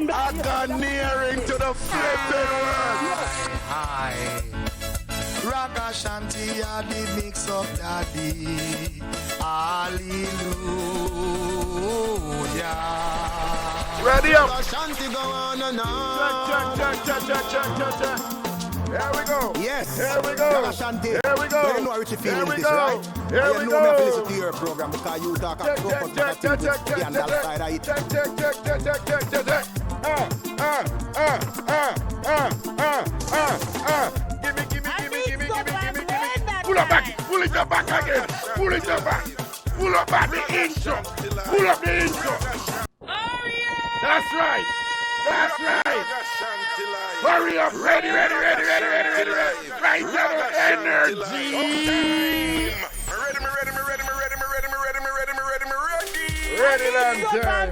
I got nearing to the flipping world. Hi. Ragashanti, I did mix up daddy. Hallelujah. Ready up. Ragashanti go on and on. Check. Here we go. Yes. Here we go. Ragashanti. Here we go. You know how Richie feeling this, right? Here we go. You know me have to listen to your program because you talk about check. And that side of it. Check. Give me. Pull up back. Pull it up back again. Pull it up back. Pull up back the intro. Pull up the intro. Oh yeah. That's right. Hurry up. Ready. Right now, energy. Ready long time.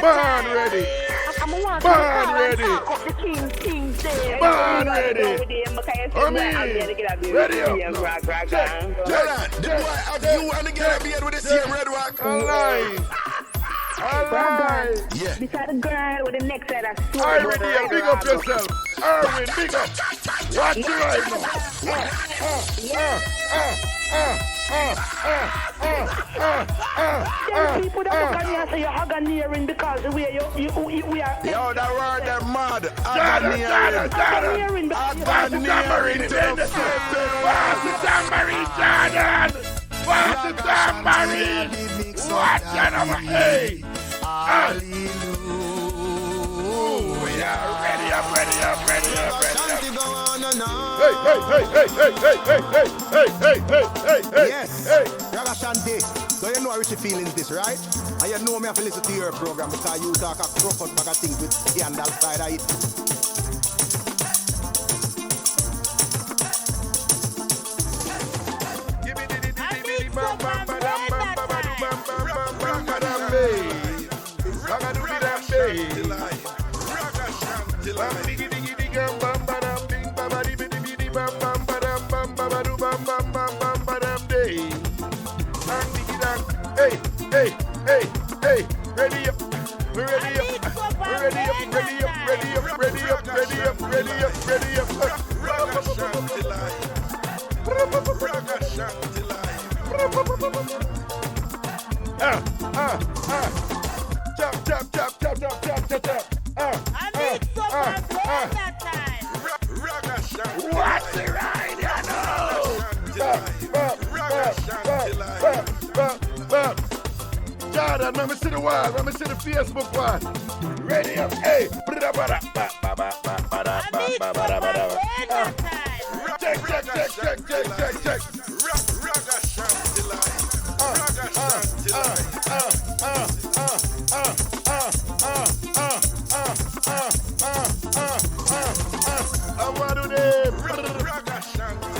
Born ready. Born ready. Born ready. Ready up. Check. The boy have you and the girl be with the same red rock. Alive. Yeah. Beside the girl with the next side of Irene, big up yourself. Irwin, big up. Watch you right now. People that look at me and say you're Haganiering because the way we are. Yo, that word them mad. Haganiering. Tambourine. Tambourine, Jordan. What's the tambourine? Watch out of my hey. Hallelujah. Ready up. Hey. Yes. Ragashanti. So you know how Richie feelings this, right? And you know me have to listen to your program because you talk a crocus bag of things with the and that side of it. Hey, ready up. Chop. What's the ride, you know? Jordan, let me see the wall, let me see the Facebook wall. Ready up, hey. Check. I want to them.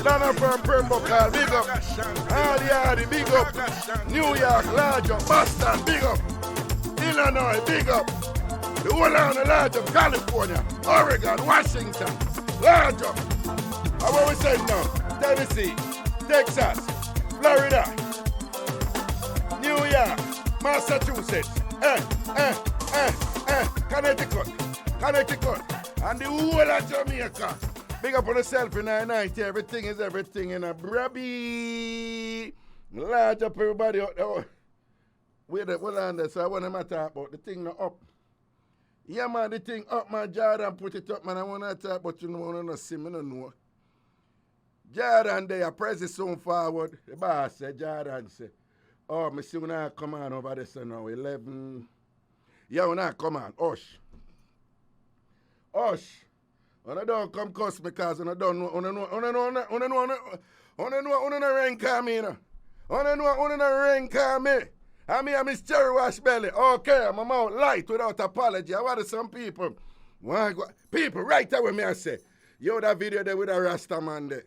Donna from Purple, big up. Hardy, big up. New York, large up. Boston, big up. Illinois, big up. The whole of the large up. California, Oregon, Washington, large up. And what we say now? Tennessee, Texas, Florida, New York, Massachusetts, Connecticut, and the whole of Jamaica. Big up on yourself in the night. Everything is everything in a brabby. Large up everybody out there. Wait a minute, so I want to talk about the thing now up. Yeah, man, the thing up, man. Jordan put it up, man. I want to talk about you know, I don't see me, I don't know. Jordan, they are pressing soon forward. The boss said, Jordan said, oh, me see when I come on over there, so now 11. Yeah, when I come on, hush. When I don't come cuss because when I don't know, when I know rank on me, you know. When I know rank on me. I'm Cherry Wash Belly. Okay, I'm out light without apology. I want some people. People, right there with me, I say, yo, that video there with a Rasta man there.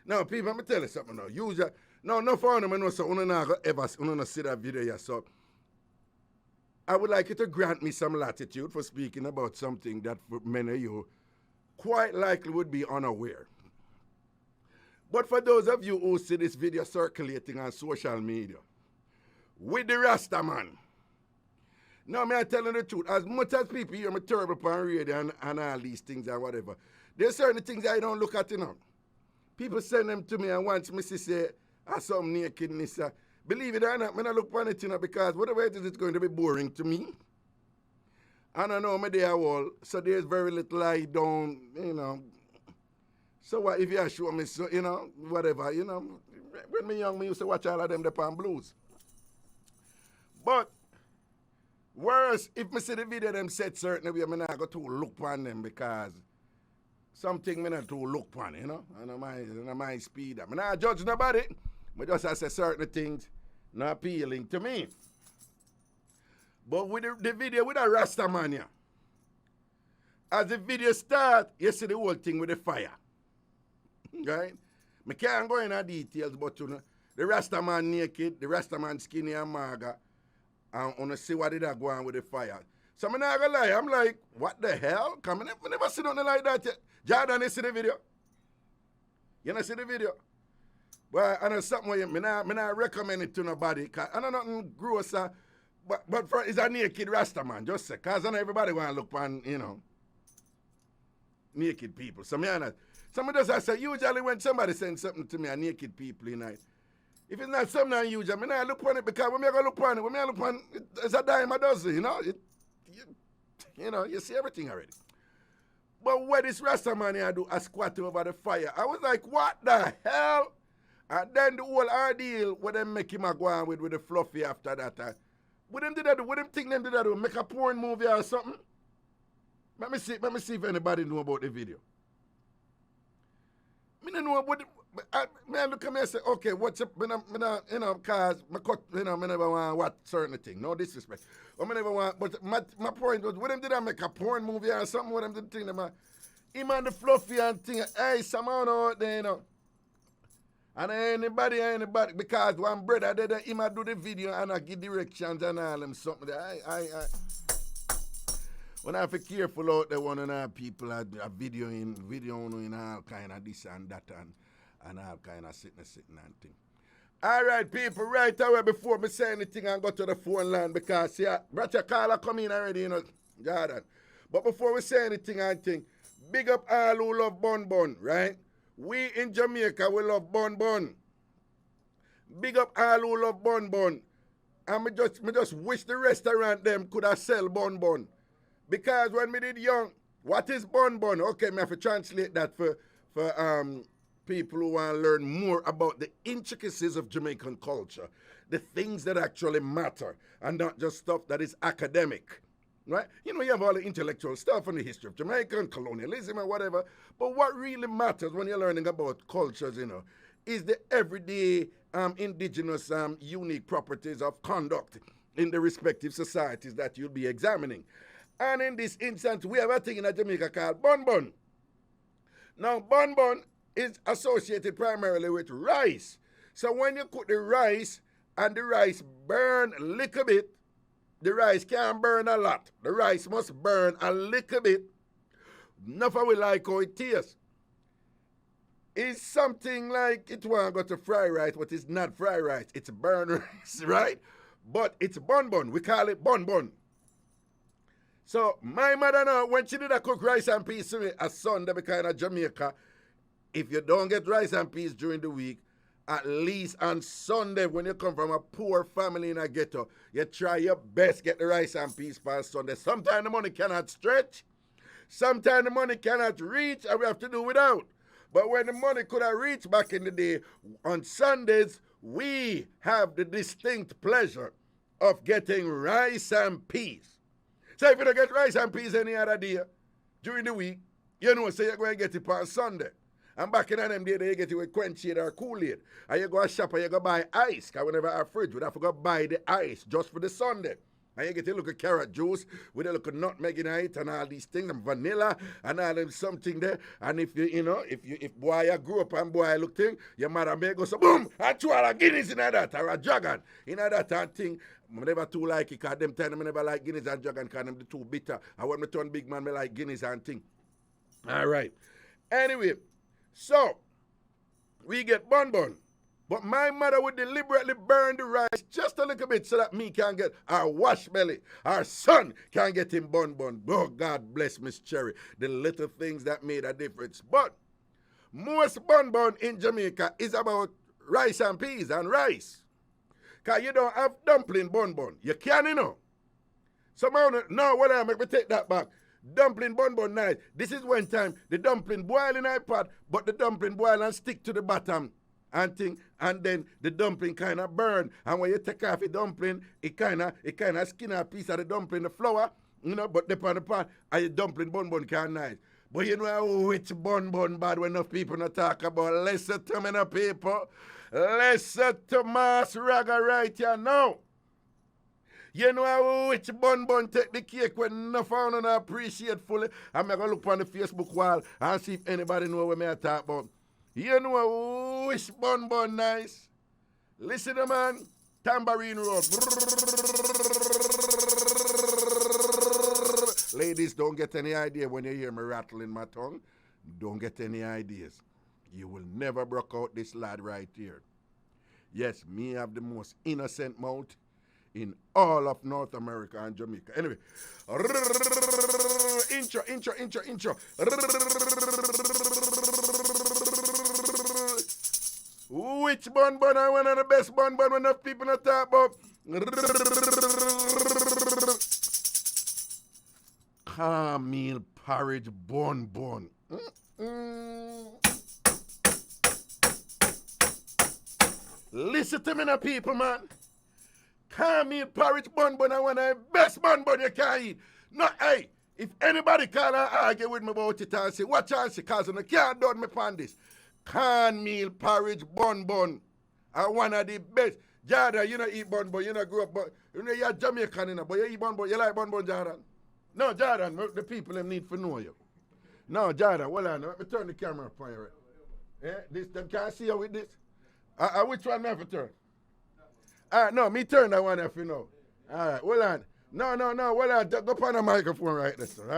Now, people, I'm going to tell you something now. Usually, no for them, I know so I'm not ever see that video yet, so I would like you to grant me some latitude for speaking about something that for many of you quite likely would be unaware. But for those of you who see this video circulating on social media, with the Rasta man, No, me I telling the truth. As much as people hear me terrible on radio and all these things and whatever, there's certain things I don't look at, you know. People send them to me and once me say, I saw some nakedness. Believe it or not, I look on it, you know, because whatever it is, it's going to be boring to me. I don't know, me there all, so there's very little I don't, you know. So what if you show me, so, you know, whatever, you know. When me young, me used to watch all of them, the Pan Blues. But, worse, if me see the video them said certain way, me not go to look on them because something me not to look on, you know. And my speed. I not judge nobody, but just I say certain things not appealing to me. But with the video with a Rasta man here, as the video start, you see the whole thing with the fire. Right? I can't go into details, but you know, the Rasta man naked, the Rasta man skinny and maga, and wanna see what did I go on with the fire. So I'm not gonna lie, I'm like, what the hell? I never see nothing like that yet. Jordan, you see the video? You not see the video? Well, I know something where me not recommend it to nobody, cause I know nothing gross, but for, it's a naked Rasta man, just say, cause I know everybody wanna look on, you know, naked people. So me not. Somebody just I say, usually when somebody sends something to me, a naked people, you know, if it's not something unusual, I look on it because when I go look on it, it's a dime a dozen, you know. You know, you see everything already. But what this Rasta man here do, a squat over the fire, I was like, what the hell? And then the whole ordeal, what them make him a go on with the fluffy after that. What them did that do? What them think them did that do? Make a porn movie or something? Let me see if anybody know about the video. I don't know what. I look at me and say, okay, what's up? You know, cause I never want what certain thing. No disrespect. I never want. But my point was, what them did I make a porn movie or something? What them did think them? Him and the fluffy and thing. Hey, someone out there, you know. And anybody, because one brother did him a do the video and I give directions and all them something. When I have to be careful out there, one of our people are videoing all kind of this and that and all kind of sitting and thing. All right, people, right away before me say anything and go to the phone line because, yeah, brother caller come in already, you know, Jordan. But before we say anything and thing, big up all who love Bun Bun, right? We in Jamaica, we love Bun Bun. Big up all who love Bun Bun. And me just wish the restaurant them could have sell Bun Bun. Because when me did young, what is Bun Bun? Okay, me have to translate that for people who want to learn more about the intricacies of Jamaican culture, the things that actually matter, and not just stuff that is academic, right? You know, you have all the intellectual stuff on the history of Jamaica and colonialism and whatever, but what really matters when you're learning about cultures, you know, is the everyday indigenous unique properties of conduct in the respective societies that you'll be examining. And in this instance, we have a thing in Jamaica called Bun Bun. Now, Bun Bun is associated primarily with rice. So when you cook the rice and the rice burn a little bit, the rice can't burn a lot. The rice must burn a little bit. Enough of we like how it tastes. It's something like it want to go to fry rice, but it's not fry rice. It's burn rice, right? But it's Bun Bun. We call it Bun Bun. So my mother now, when she did a cook rice and peas to me a Sunday because in Jamaica, if you don't get rice and peas during the week, at least on Sunday when you come from a poor family in a ghetto, you try your best get the rice and peas for Sunday. Sometimes the money cannot stretch. Sometimes the money cannot reach and we have to do without. But when the money could have reached back in the day, on Sundays, we have the distinct pleasure of getting rice and peas. So if you don't get rice and peas any other day during the week, you know, so you're going to get it on Sunday. And back in them days, you get it with Quench-Aid or Kool-Aid. And you go to shop and you go buy ice, because we never have fridge. We'd have to go buy the ice just for the Sunday. And you get a little carrot juice with a little nutmeg in it and all these things, and vanilla and all them something there. And if if boy you grew up and boy look thing, your mother may go so boom, and throw a Guinness in that or a dragon in that and thing. I never too like it because them time I never like Guinness and dragon because them too bitter. And when I turn big man, I like Guinness and thing. All right. Anyway, so we get Bun Bun. But my mother would deliberately burn the rice just a little bit so that me can get our wash belly. Our son can get him bun. Oh, God bless Miss Cherry. The little things that made a difference. But most bun in Jamaica is about rice and peas and rice. Because you don't have dumpling bun. You can, you know. Somehow, no, well, make me take that back. Dumpling bun nice. This is one time the dumpling boil in a pot, but the dumpling boil and stick to the bottom and thing, and then the dumpling kind of burn. And when you take off the dumpling, it kind of skin a piece of the dumpling, the flour, you know, but depend upon and your dumpling bun can nice. But you know which bun bad when enough people not talk about. Listen to me, no people. Listen to Mass Raga right here now. You know which bun take the cake when no found and appreciate fully. I'm going to look on the Facebook wall and see if anybody know what I talk about. You know which bun nice. Listen to man, Tambourine Road. Ladies, don't get any idea when you hear me rattling my tongue. Don't get any ideas. You will never broke out this lad right here. Yes, me have the most innocent mouth in all of North America and Jamaica. Anyway, intro. Which bun are one of the best bun when enough people not talk about? Cornmeal porridge bun. Listen to me now, people, man. Cornmeal porridge bun are one of the best bun you can eat. No, hey, if anybody can argue with me about it and say, what chance because I can't done me upon this. Cornmeal porridge bun are one of the best. Jordan, you know eat bun, you know grow up, but you know you're Jamaican, you know, but you eat bun, you like bun, Jordan? No, Jordan, the people them need to know you. No, Jordan, hold on, let me turn the camera upon you. Yeah, this, them can't see you with this. Which one have to turn? No, me turn that one if you know. All right, hold on. No, hold on. Go on the microphone right there, sir.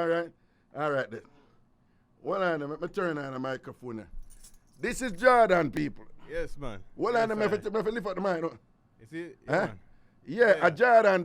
All right, then. Hold on, let me turn on the microphone there. This is Jordan, people. Yes, man. Hold on, let me lift up the mic. You see? Huh? Yeah, Jordan,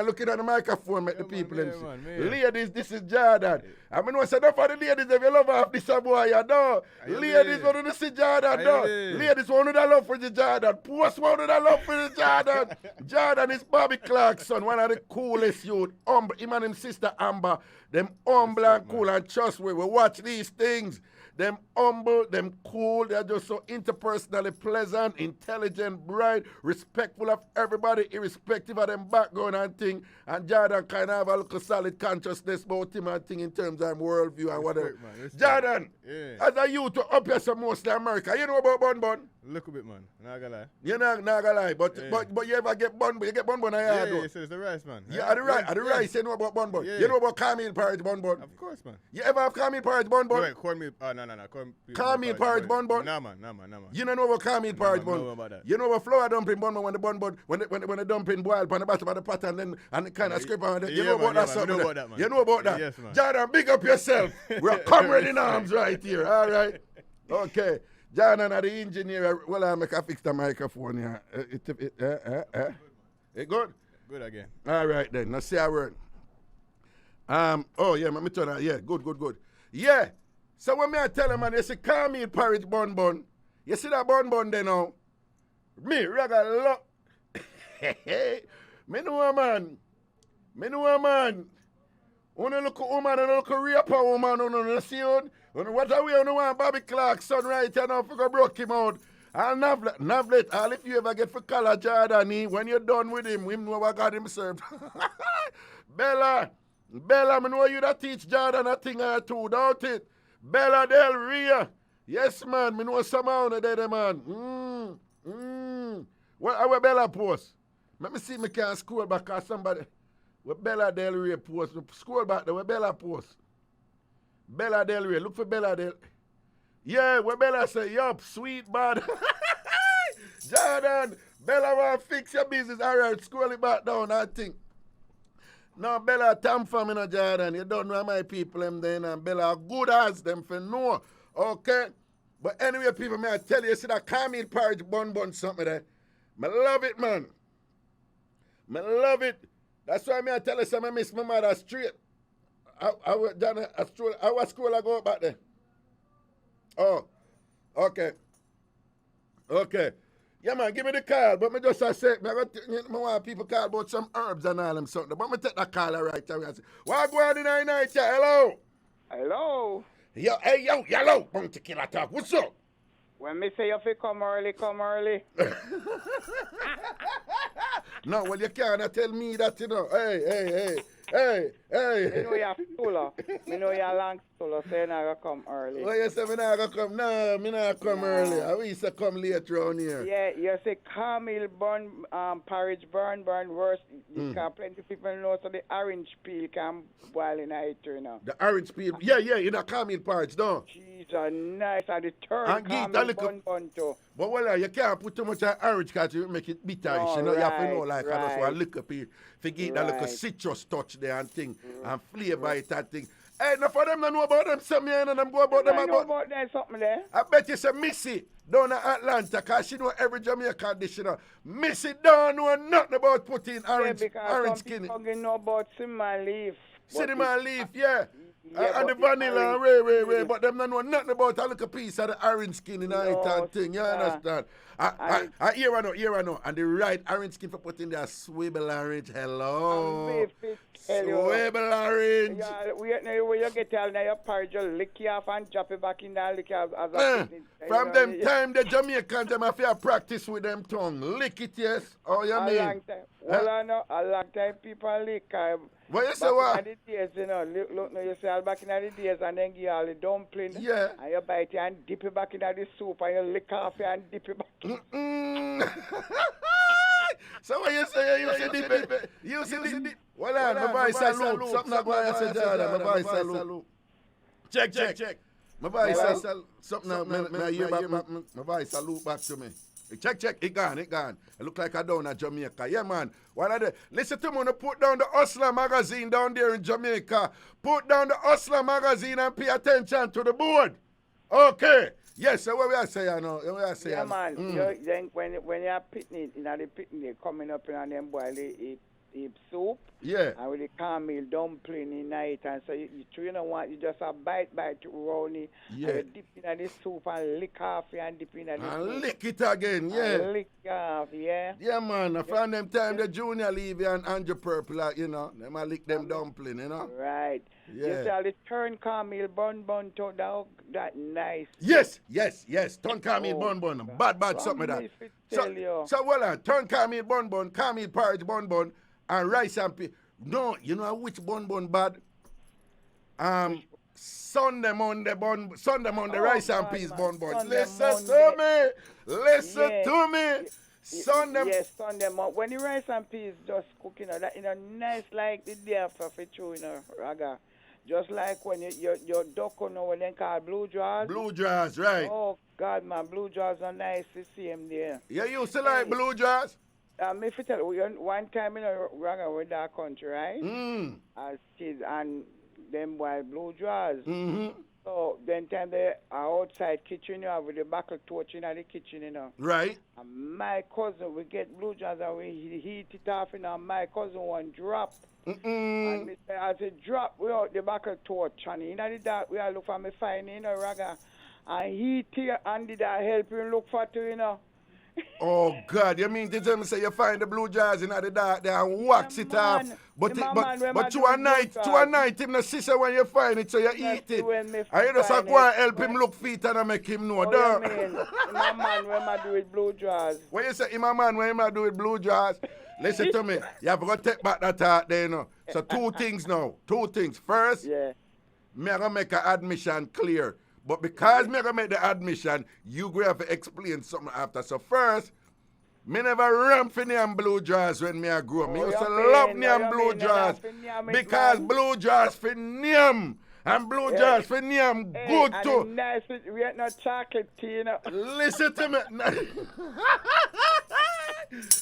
looking at the microphone, make the people them see. Ladies, this is Jordan. I mean, what's enough for the ladies if you love half this boy, you know. Ladies want to see Jordan, though. Ladies want to love for the Jordan. Post want to love for the Jordan. Jordan is Bobby Clarkson, one of the coolest youth. Him and his sister Amber, them humble and cool and trustworthy. We watch these things. Them humble, them cool, they're just so interpersonally pleasant, intelligent, bright, respectful of everybody, irrespective of them background and thing. And Jordan kind of have a little solid consciousness about him and thing in terms of worldview and whatever. Jordan, as a youth to up here some mostly America, you know about bun? Little bit, man. Not gonna lie. You're not gonna lie, but you ever get bun? You get bun on your head, though. Yeah, so it's the rice, man. Yeah, the rice, you know about bun. Yeah. You know about cornmeal porridge bun. Of course, man. You ever have cornmeal porridge bun? Wait, cornmeal, no. Cornmeal porridge bun. Nah, man. You don't know about cornmeal porridge bun. Know about that. You know about flour dumpling bun when the dumpling boil on the bottom of the pot and kind of scrape on it. You know about that something. You know about that. Yes, man. Jordan, big up yourself. We're comrade in arms right here. All right. Okay. Jordan, the engineer. Well, I make a fix the microphone here. It good? Good again. All right then. Now say a word. Oh yeah, let me turn that. Yeah, good. Yeah. So when I tell them, man, they say cornmeal porridge bun. You see that bun there now? Me, Raga, look. Me know a man. When you look at woman and look at rapper woman, you see what are we on the one Bobby Clarkson right here now, for broke him out. And Navlet, all if you ever get for color Jordan, when you're done with him know what God him served. Bella, me know you that teach Jordan a thing or two, don't it? Bella Del Ria. Yes, man, me know some out there, man. Where Bella post? Let me see me can scroll back at somebody. Where Bella Del Ria post? Scroll back there, where Bella post? Bella Del Ria, look for Bella Del. Yeah, where Bella say, yup, sweet bad. Jordan, Bella want to fix your business. All right, scroll it back down, I think. No, Bella TamFam, you know, Jordan. You don't know my people them then, and Bella good as them for no. Okay? But anyway, people, may I tell you, see that caramel porridge bun something there. I love it, man. I love it. That's why I tell you, I miss my mother straight. I went down a stroll. I was school I go back there. Oh, okay. Okay. Yeah, man, give me the call. But me just I say, I want people call about some herbs and all them something. But me take that call right away and say, what go on in the night? Hello? Hello. Yo, hey, yo, hello. Bounty Killer Talk. What's up? When me say if you come early, come early. No, well, you can't tell me that, you know. Hey. Me know you're fuller. Me know you're long fuller, so you're not going to come early. Well, you say me not going to come. No, me not come early. I used to come late around here. Yeah, you say caramel burn, porridge burn, worse. You can plenty people know, so the orange peel can boil in it, you know. The orange peel. Yeah, you know, caramel porridge, no? Jeez, are nice. And the turn And caramel bun too. But well, you can't put too much orange because you make it bitterish. You know, you have to know, like, I just want to look up here. Forget that little citrus touch there and thing. And flavor it and thing. Hey, enough of them don't know about them something, and them go about them I know about. about them something there. I bet you say Missy down in Atlanta, because she know every Jamaican dish, you know. Missy don't know nothing about putting orange skin. Some people know about cinnamon leaf. Cinnamon leaf, yeah. Yeah, And the but vanilla and ray, but them don't know nothing about a little piece of the orange skin in it and thing, you understand? I hear I know. And the right orange skin for putting there, swivel orange, hello. Swivel orange. Yeah, when you get out now, your porridge, you lick it off and drop it back in there, lick it as a from them time, the Jamaicans, them have to practice with them tongue. Lick it, yes. Oh, you mean? A long time. Well, I know, a long time people lick. What you say, what? Back in the days, you know, look, you say back in the days and then give you all the dumpling. Yeah. And you bite it and dip it back in the soup and you lick off it and dip it back. So what you say? You say dip it? You say dip? Well, my voice salute. Something like what I said, Jordan. My voice salute. Check. My voice salute. Something like my voice salute back to me. Check. It gone. It look like I down at Jamaica. Yeah, man. What are they? Listen to me. Put down the Hustler magazine down there in Jamaica. Put down the Hustler magazine and pay attention to the board. Okay. Yes, so what we are saying now? Yeah, man. Then when you're pitting it, the pitting, they coming up and them boil the soup. Yeah. And with the caramel dumpling in it, and so you don't want, you just a bite round it. Yeah. And you dip in the soup and lick off it and dip in the soup. And lick it again, yeah. And lick off, yeah. Yeah, man. From them time, the Junior Levy and Andrew Purple, you know, them a lick them dumpling, you know. Right. Yeah. You see the turn caramel bun to that nice. Yes. Turn caramel bun. Bad something like that. So well on. Turn caramel bun, caramel porridge bun, and rice and pea. No, you know which bun bad? Sunday Monday rice and peas bun. Listen to me. Sunday. Yes, Sunday morning. When the rice and peas just cooking, that nice like the day after for you, raga. Just like when your duck, when they call blue jaws. Blue jaws, right. Oh, God, man, blue jaws are nice to see them there. Yeah, you used to like blue jaws? If you tell you, one time in Raga with that country, right? As kids, and them wild blue jaws. So then time they are outside kitchen, you know, with the buckle torch in the kitchen, you know. Right. And my cousin, we get blue jaws and we heat it off, you know, my cousin one drop. And as a drop, we out the buckle torch, and in the dark, we are look for me fine, you know, Raga. And he tear and did I help you look for you, you know. Oh God! You mean to tell me say you find the blue jars in the dark there and wax it off? But to a night, him the sister when you find it, so you eat it. And you just go and help him look feet and make him know. Oh, my man when I do with blue jars. When you say my man when I do with blue jars, listen to me. You have to take back that thought there, you know. So two things now. First, me gonna make an admission clear. But because me gonna make the admission, you go have to explain something after. So first, me never ramp for name blue jaws when me a grow. Me used to love name blue jaws because blue jaws for name and blue jaws for name good too. Nice, we ain't no chocolate tea, you know. Listen to me.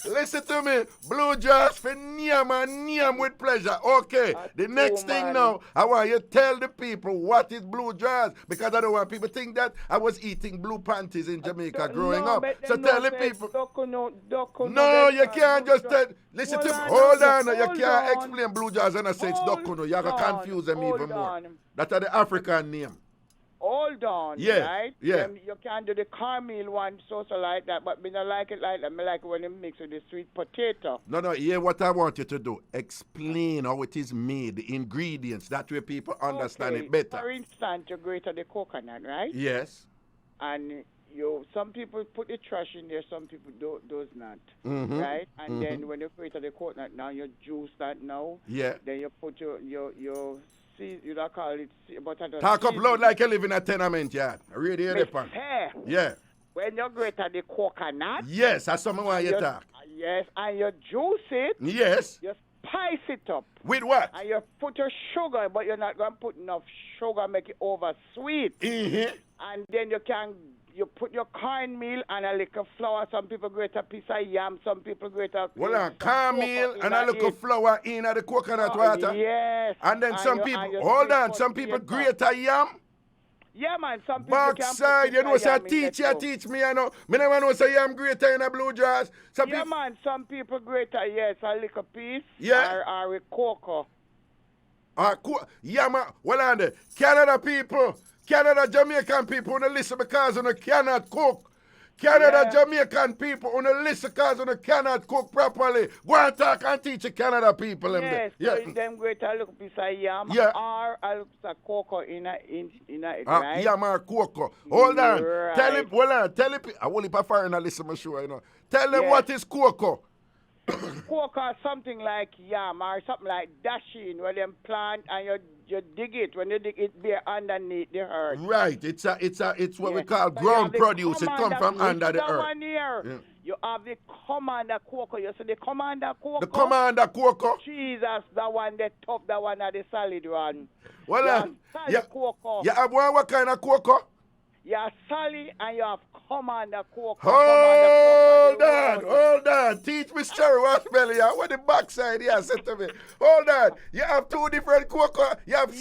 Listen to me. Blue Jaws for Niam and Niam with pleasure. Okay. The next thing now, I want you to tell the people what is Blue Jaws. Because I don't want people to think that I was eating blue panties in Jamaica growing up. So tell the people. No, you can't just tell. Listen to me. Hold on. You can't explain Blue Jaws and I say it's Dokuno. You're going to confuse them even more. That are the African name. Hold on, yeah, right? Yeah. You can't do the cornmeal one so like that, but me not like it like that. Me like it when you mix with the sweet potato. No, hear what I want you to do. Explain how it is made, the ingredients. That way people understand it better. For instance, you grate the coconut, right? Yes. And some people put the trash in there, some people does not, right? And then when you grate the coconut, now you juice that now. Yeah. Then you put your you don't call it potato. Talk up loud like you live in a tenement yard. I really hear the point. Yeah. When you grate the coconut. Yes, that's something why you talk. Yes, and you juice it. Yes. You spice it up. With what? And you put your sugar, but you're not going to put enough sugar, make it over sweet. And then you put your cornmeal and a little flour. Some people grate a piece of yam. Some people grate a cornmeal and a little flour in the coconut water. Yes. And then some people, hold on, some people grate a yam. Yeah, man. Some people backside, you know, say teacher teach me, you know. Me never know say yam grater in a Blue Jaws. Yeah, man. Some people grate a little piece. Yeah. Or with cocoa. Yeah, man. Well, on there. Canada, Jamaican people on the list because they cannot cook. Jamaican people on the list because they cannot cook properly. Go and talk and teach the Canada people. Yes, so them great a little piece of yam or a little piece of cocoa in it, right? Yam or cocoa. Hold on. Right. Tell him, I will if I find a listen, sure, you know. Tell them what is cocoa. Cocoa, something like yam or something like dashing where them plant and you dig it. When you dig it, be underneath the earth. Right. It's what we call ground produce. It comes from under the earth. Yeah. You have the commander cocoa. You see the commander cocoa? The commander cocoa. Jesus, that one, the top, that one, the solid one. Well, cocoa. You have what kind of cocoa? You have solid and you have commander cocoa. Hold on. Teach me Cherry Washbelly. What the backside here said to me. Hold on. You have two different cocoa. You have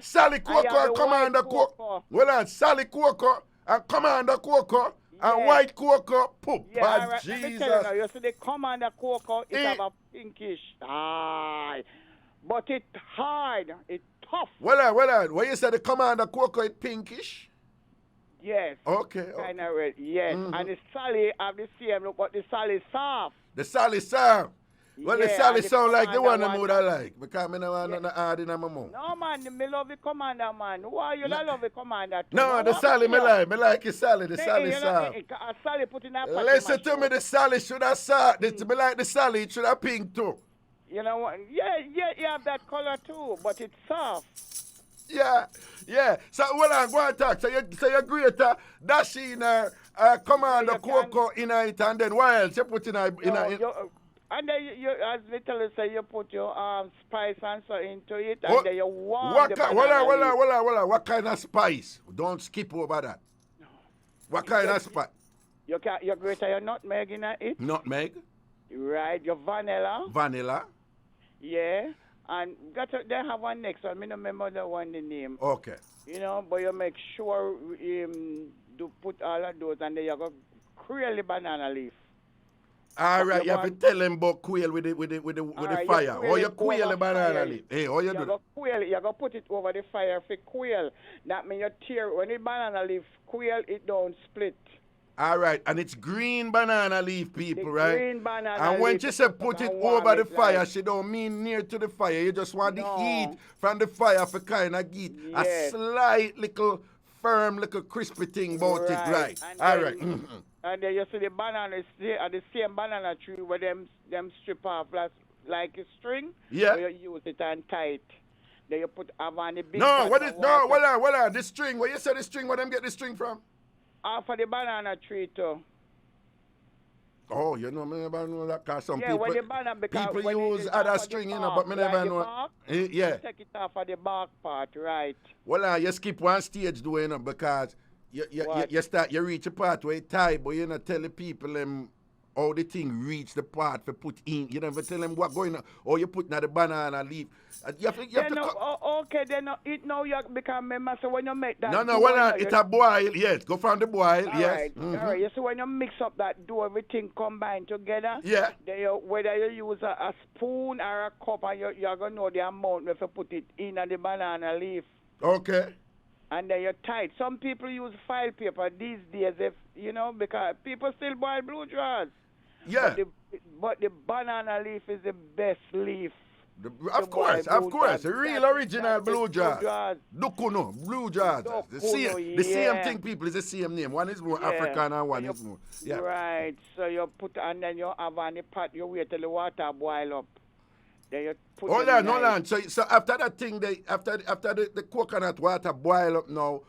solid cocoa and commander cocoa. Well, on solid cocoa and commander cocoa. And white cocoa, poop. Yeah, right. Jesus. Let me tell you, you see the commander cocoa, it have a pinkish. But it's hard. It's tough. Well on. When you say the commander cocoa, it's pinkish? Yes. Okay. Kind of red. Yes. And the solid have the same look, but the solid soft. The solid soft. Well, the solid sound like the one I would like. Because I don't want nothing hard in my mouth. No, man. Me love the commander, man. Why you not love the commander too? No, the solid me like. Me like the solid. The solid soft. A solid put in that pot. Listen to me. The solid should have soft. Me like the solid. It should have pink too. You know what? Yeah, you have that color too, but it's soft. Yeah. So, go and talk. So, you greater dash in commander cocoa in it, and then what else you put in it? And then you as little as say, you put your spice and so into it, and then you warm the banana. What kind of spice? Don't skip over that. What kind of spice? You greater your nutmeg in it. Nutmeg. Right, your vanilla. Vanilla. Yeah. And they have one next one. I don't remember the one the name. Okay. You know, but you make sure to put all of those, and then you go quail the banana leaf. All right, you have to tell them about quail with the fire. Or you quail the banana leaf. Hey, how you do that? You go put it over the fire for quail. That means you tear when the banana leaf quail, it don't split. All right, and it's green banana leaf, people, right? Green banana leaf. And when she said put it over the fire, she don't mean near to the fire. You just want the heat from the fire for kind of get a slight little firm, little crispy thing about it, right? All right. And then you see the banana, the same banana tree where them strip off like a string. Yeah. Where you use it and tie it. Then you put on the big hold on. The string, where you say the string, where them get the string from? Off of the banana tree too. Oh, you know me about know that because some people use other string, you know, but me never know. Bark, you take it off of the bark part, right? Well, you skip one stage though, you know, because you reach a part where you tie, but you not tell the people how the thing reach the part for put in. You never tell them what going on. Or you put in the banana leaf. You have to okay, then it now you become member. So when you make that No, well, it's a boil, yes. Go from the boil, yes. All right. You see, when you mix up that dough, everything combined together. Yeah. Then whether you use a spoon or a cup, and you're going to know the amount if you put it in the banana leaf. Okay. And then you tie it. Some people use file paper these days, because people still boil blue jars. Yeah. But the banana leaf is the best leaf. Of course. The real original blue jars. Dukuno, blue jars. The same thing, people, is the same name. One is more African and one is more. Yeah. Right. So you put, and then you have on the pot, you wait till the water boil up. Then you put Hold on. So after that thing, after the coconut water boil up now,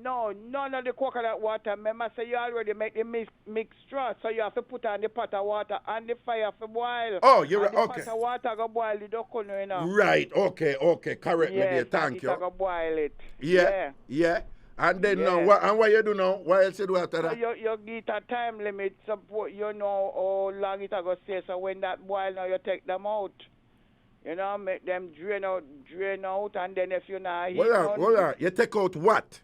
No, none of the coconut water. Remember, so you already make the mixture, so you have to put on the pot of water on the fire for boil. Oh, you're right. The Okay. pot of water go boil the duckunu, you know. Right. Okay. Correct me there. Thank you. Go boil it. Yeah. And then now, what you do now? What else you do after that? So you get a time limit. Support you know how long it go stay. So when that boil now, you take them out. You know, make them drain out, and then if you not heat. Hold on. You take out what?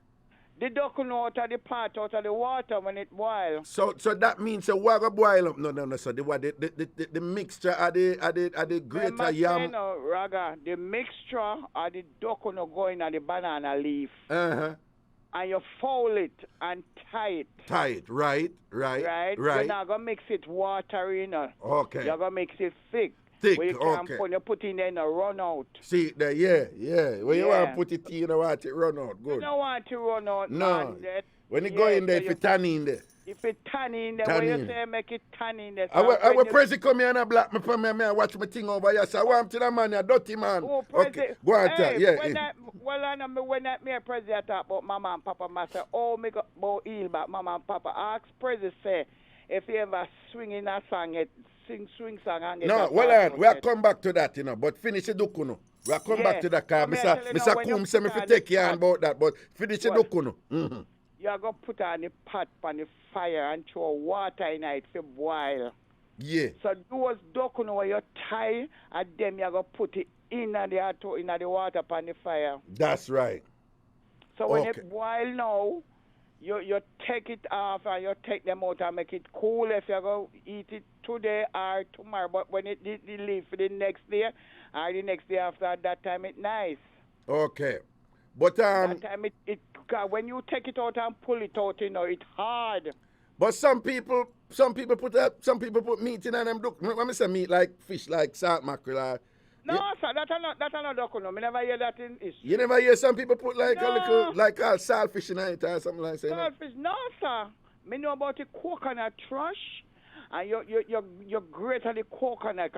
The duckunu out of the pot, out of the water when it boils. So that means the water boil up. No. So the mixture of the greater yam. No, Raga, the mixture of the duckunu going on the banana leaf. And you fold it and tie it. Right. You're not gonna mix it watery, you know. Okay. You're gonna mix it thick. Where you can't put in there and run out. See, yeah. When you want to put it in, you don't want it run out. Good. You don't want to run out. No. Man, when you go in there, if you tan in there. If it tan in there, when you say make it tan in there. I will Prezi come here and I black me from me and watch my thing over here. So I want to the man, a dirty man. Oh, okay, go on, yeah. When me a Prezi talk about mama and papa, I say, me got about ill back, mama and papa. Ask Prezi say, if you ever swing in a song, swing song and get no, we'll come back to that, you know, but finish the dukuno. We'll come back to that, because Mr. Coom said me to take care about that, but finish the dukuno. You're going to put on the pot on the fire and throw water in it for boil. Yeah. So those dukuno where you tie, and then you're going to put it in the water on the fire. That's right. So when it boil now, you take it off and you take them out and make it cool if you're going to eat it today or tomorrow. But when it leave for the next day or the next day after that time, it's nice. Okay. But that time when you take it out and pull it out, you know, it's hard. But some people put meat in them. When I say meat, like fish, like salt mackerel. No, sir, that's not duckunu. I never hear that in history. You never hear some people put like a little, like saltfish in it or something like that? Saltfish? No, sir. Me know about the coconut trash. And you grate the coconut.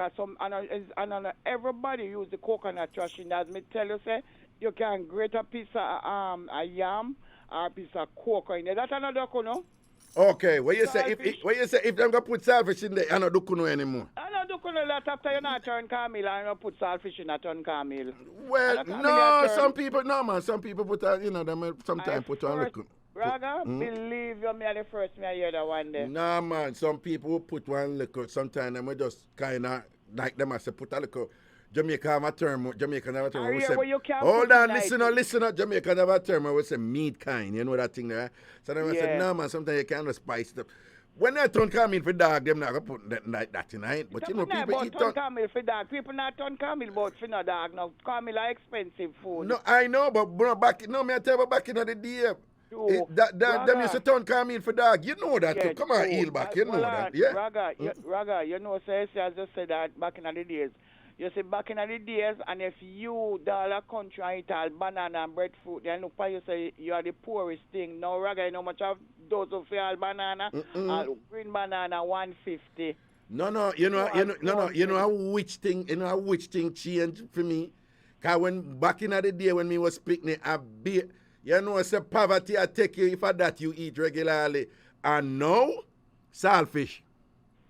And everybody use the coconut trash in that. Me tell you, say, you can grate a piece of a yam or a piece of cocoa in there. That's not duckunu. Okay, what you say if them gonna put saltfish in there, I don't do no anymore. I don't do that after you not turn camel and you put saltfish in a turn camel. Well, no, some people put them sometimes put on liquor. Raga, believe you, me are the first me I hear that one day. Nah, man, some people will put one liquor. Sometimes them will just kind of like them as put a liquor. Jamaica have a term. We say, hold on, listen up. Jamaica have a term. We say meat kind. You know that thing there? So then I said, no, man, sometimes you can't spice it up. When I turn camel for dog, them not going to put that like that tonight. But you know, people eat turn camel for dog. People not turn camel but for no dog. Now, camel are expensive food. No, I know, but me I tell you back in the day. Them used to turn camel for dog. You know that too. Come on, heel back. You know that. Yeah. Raga, you know, so I just said that back in the days. You see, back in the days, and if you, dollar country, and eat all banana and breadfruit, then look for you say you are the poorest thing. Now, Raga, you know much of those of all banana, all green banana, 150. No, you know which thing changed for me? Because when back in the day when me was picnic, you know, say poverty I take you if I that you eat regularly. And now, saltfish.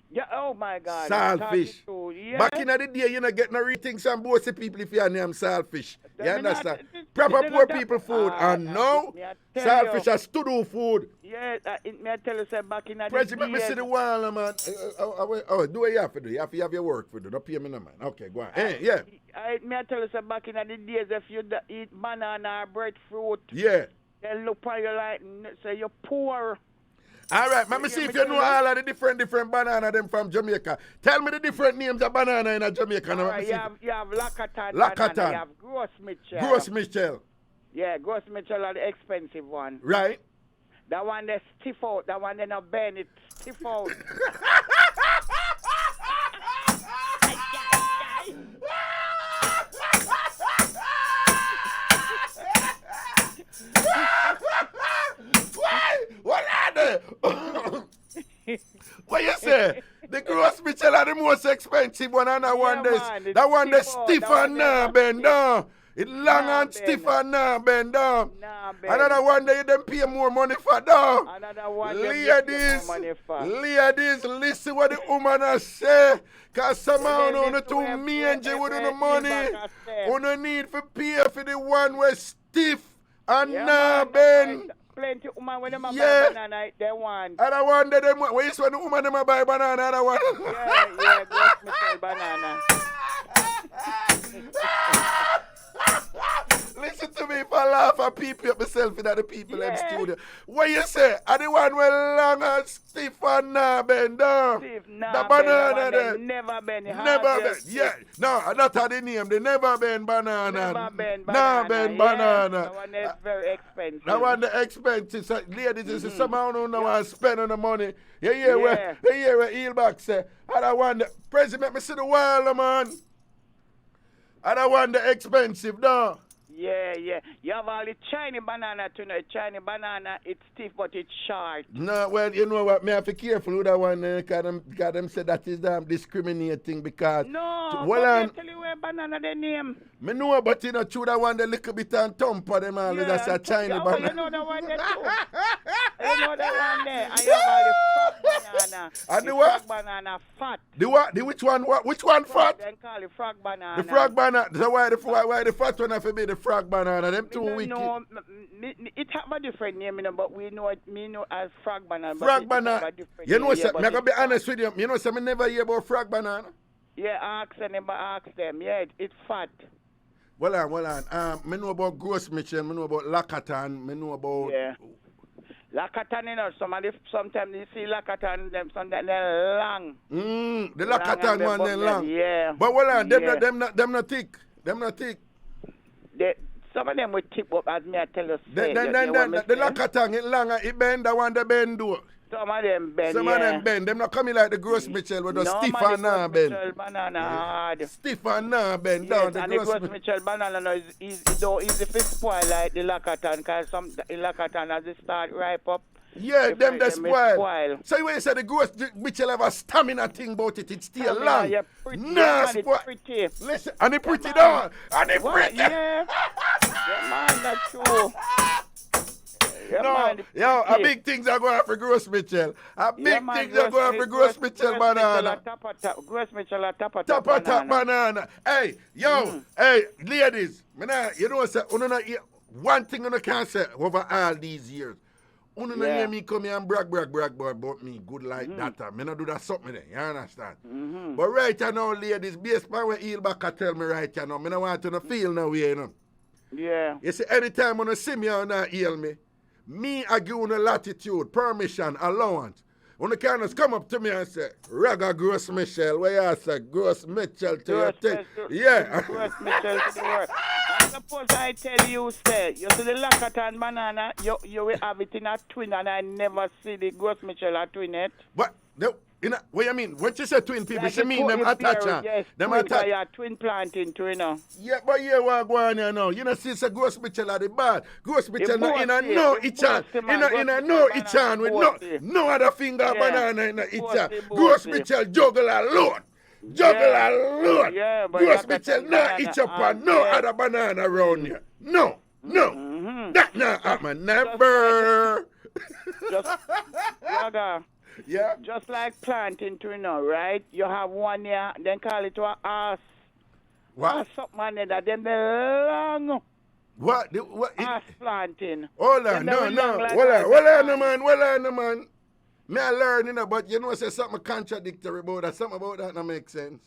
Yeah, oh my God. Saltfish. Yeah. Back in the day, you know, get no rethink some bossy people if you name saltfish. You understand? proper They poor not people that- food. And now, me I tell you. saltfish is to-do food. Yeah, me I tell you, say back in the President, let me see days, the wall, man. Do what you have to do. You have to have your work to do. Don't pay me no, man. Okay, go on. Hey, yeah. Me I tell you, say back in the days, if you eat banana or breadfruit, Yeah. they look on you like, say you're poor. All right, let me see if you know all of the different banana them from Jamaica. Tell me the different names of banana in Jamaica. All Now, right, you have Lakatan, Lakatan. banana, you have Gross Mitchell. Gross Michel. Yeah, Gross Mitchell are the expensive one. Right? That one they stiff out, that one they not bend, it stiff out. What are they? What you say? The Gross Mitchell are the most expensive one, and that one man, that one they stiff out, stiff that one and they nah not bend stiff. down. It long Nah and bend. stiff and nah bend down. Nah, bend. Another one they them pay more money for down. Another one them get Ladies, more money for. ladies, listen what the woman has say. Cause somehow Ladies, no too we- mangy with we- the we- money. back a step. You no need for pay for the one where stiff and Yeah, nah man, bend. plenty woman when them a Yeah. buy banana, they want. Other one that them where you when the woman them a buy banana, other one. Yeah, Gross Mitchell banana. Listen to me if I laugh and peep up myself in the people in Yeah. studio. What you say? Are the one with long and stiff and nah bend down? Steve, nah, The bend, banana one there. they never bend. Never bend. Yeah. No, that's how the name. They never bend banana. Never bend Nah banana. bend yeah. banana. That one is very expensive. That one the expensive. So, ladies, this is somehow don't know how to spend on the money. You hear Yeah. where Eelbach say. And I want the president, me see the world, man. And I want the expensive, though. Yeah. You have all the Chinese banana tonight. Chinese banana, it's stiff but it's short. No, well, you know what? Me have to be careful with that one. Because them say that is discriminating because. No, well, but I tell you where banana they name. me know, but you know, through that one, the little bit and thump for them all. That's a Chinese banana. You know that one there too. You know that one there. And you have all the frog banana. And the what? Frog banana fat. The what? The which one? What? Which one fat? Then call it frog banana. The frog banana. So why the fat one have to be the frog banana? Them two wicked. No, it have a different name, you know, but we know it. Me know as frog banana. but Frog it banana. have a different You know, name, sir, but me gonna be it's honest with you. You know, sir, me never hear about frog banana. Yeah, ask them. Yeah, it's fat. Well on. Me know about Gross Mitchell. Me know about Lakatan. Me know about. Yeah. Lakatan, you know, sometimes you see Lakatan, them sometimes they're long. The Long Lakatan and they one buck then them, long. yeah. But well on, them Yeah. not thick. Them not thick. Some of them will tip up, as me I tell you. The Lakatan it long and it bend. That one the bend do. Some of them bend, Some of them bend. Them not coming like the Gross Mitchell with the stiff and nah bend. Mitchell banana hard. Stiff and nah bend Yes, down. The and the Gross Gross Mitchell banana now is easy to spoil like the Lakatan, because the Lakatan as it start ripe up. Yeah, If them I- they them is spoil. spoil. So you say the Gross Mitchell have a stamina thing about it. It's still Stamina, long. yeah, pretty, Nah, yeah, man, spoil. it's pretty. Listen, and it pretty man. down. And it What? pretty. Yeah. Yeah, man, that's true. Yeah, No, man, it's yo, a pretty. big things are going for Gross Mitchell. A big Yeah, man, things are going for Gross Mitchell banana. Gross Mitchell a top Banana. Hey, yo, hey, ladies, you know what? One thing you can't say over all these years. You don't hear me come here and brag about me good like that. I not do that something there. You understand? But right now, ladies, based on what Eelbach tell me right now, I don't want to feel no way, you know. Yeah. You see, anytime when you see me and not heal me, I give you a latitude, permission, allowance. When the kindness come up to me and say, Raga Gross Mitchell, where you say Gross Mitchell to your thing. Yeah. Gross Mitchell to the world. I suppose I tell you, say, you see the Lakatan banana, you will have it in a twin, and I never see the Gross Mitchell a twin it. What? No, what you mean? When you say twin people, Like she mean them attach. Yes, Them twin, attach. yeah, twin planting to, you know. Yeah, but yeah, what go on here now? You know, see, say Gross Mitchell are the bad. Gross Mitchell both in a see, no they each hand. both see, In man. a Gross no Mitchell each hand with banana, both see. no other finger Yeah. banana in a each Both hand. see, both Gross see. Mitchell juggle alone. Juggle Yeah. alone. Yeah, but Gross Lakatan Mitchell not banana, each up on no yeah. other banana around here. No. That not happen. Never. Just, Raga, Yeah. just like planting to, you know, right? You have one year, then call it to a ass. What? Something on there that them they long. What? What? Ass planting. Hold Them on, that will long like hold ice on, planting. no, man. Me I learn, but you know, say something contradictory about that. Something about that don't make sense.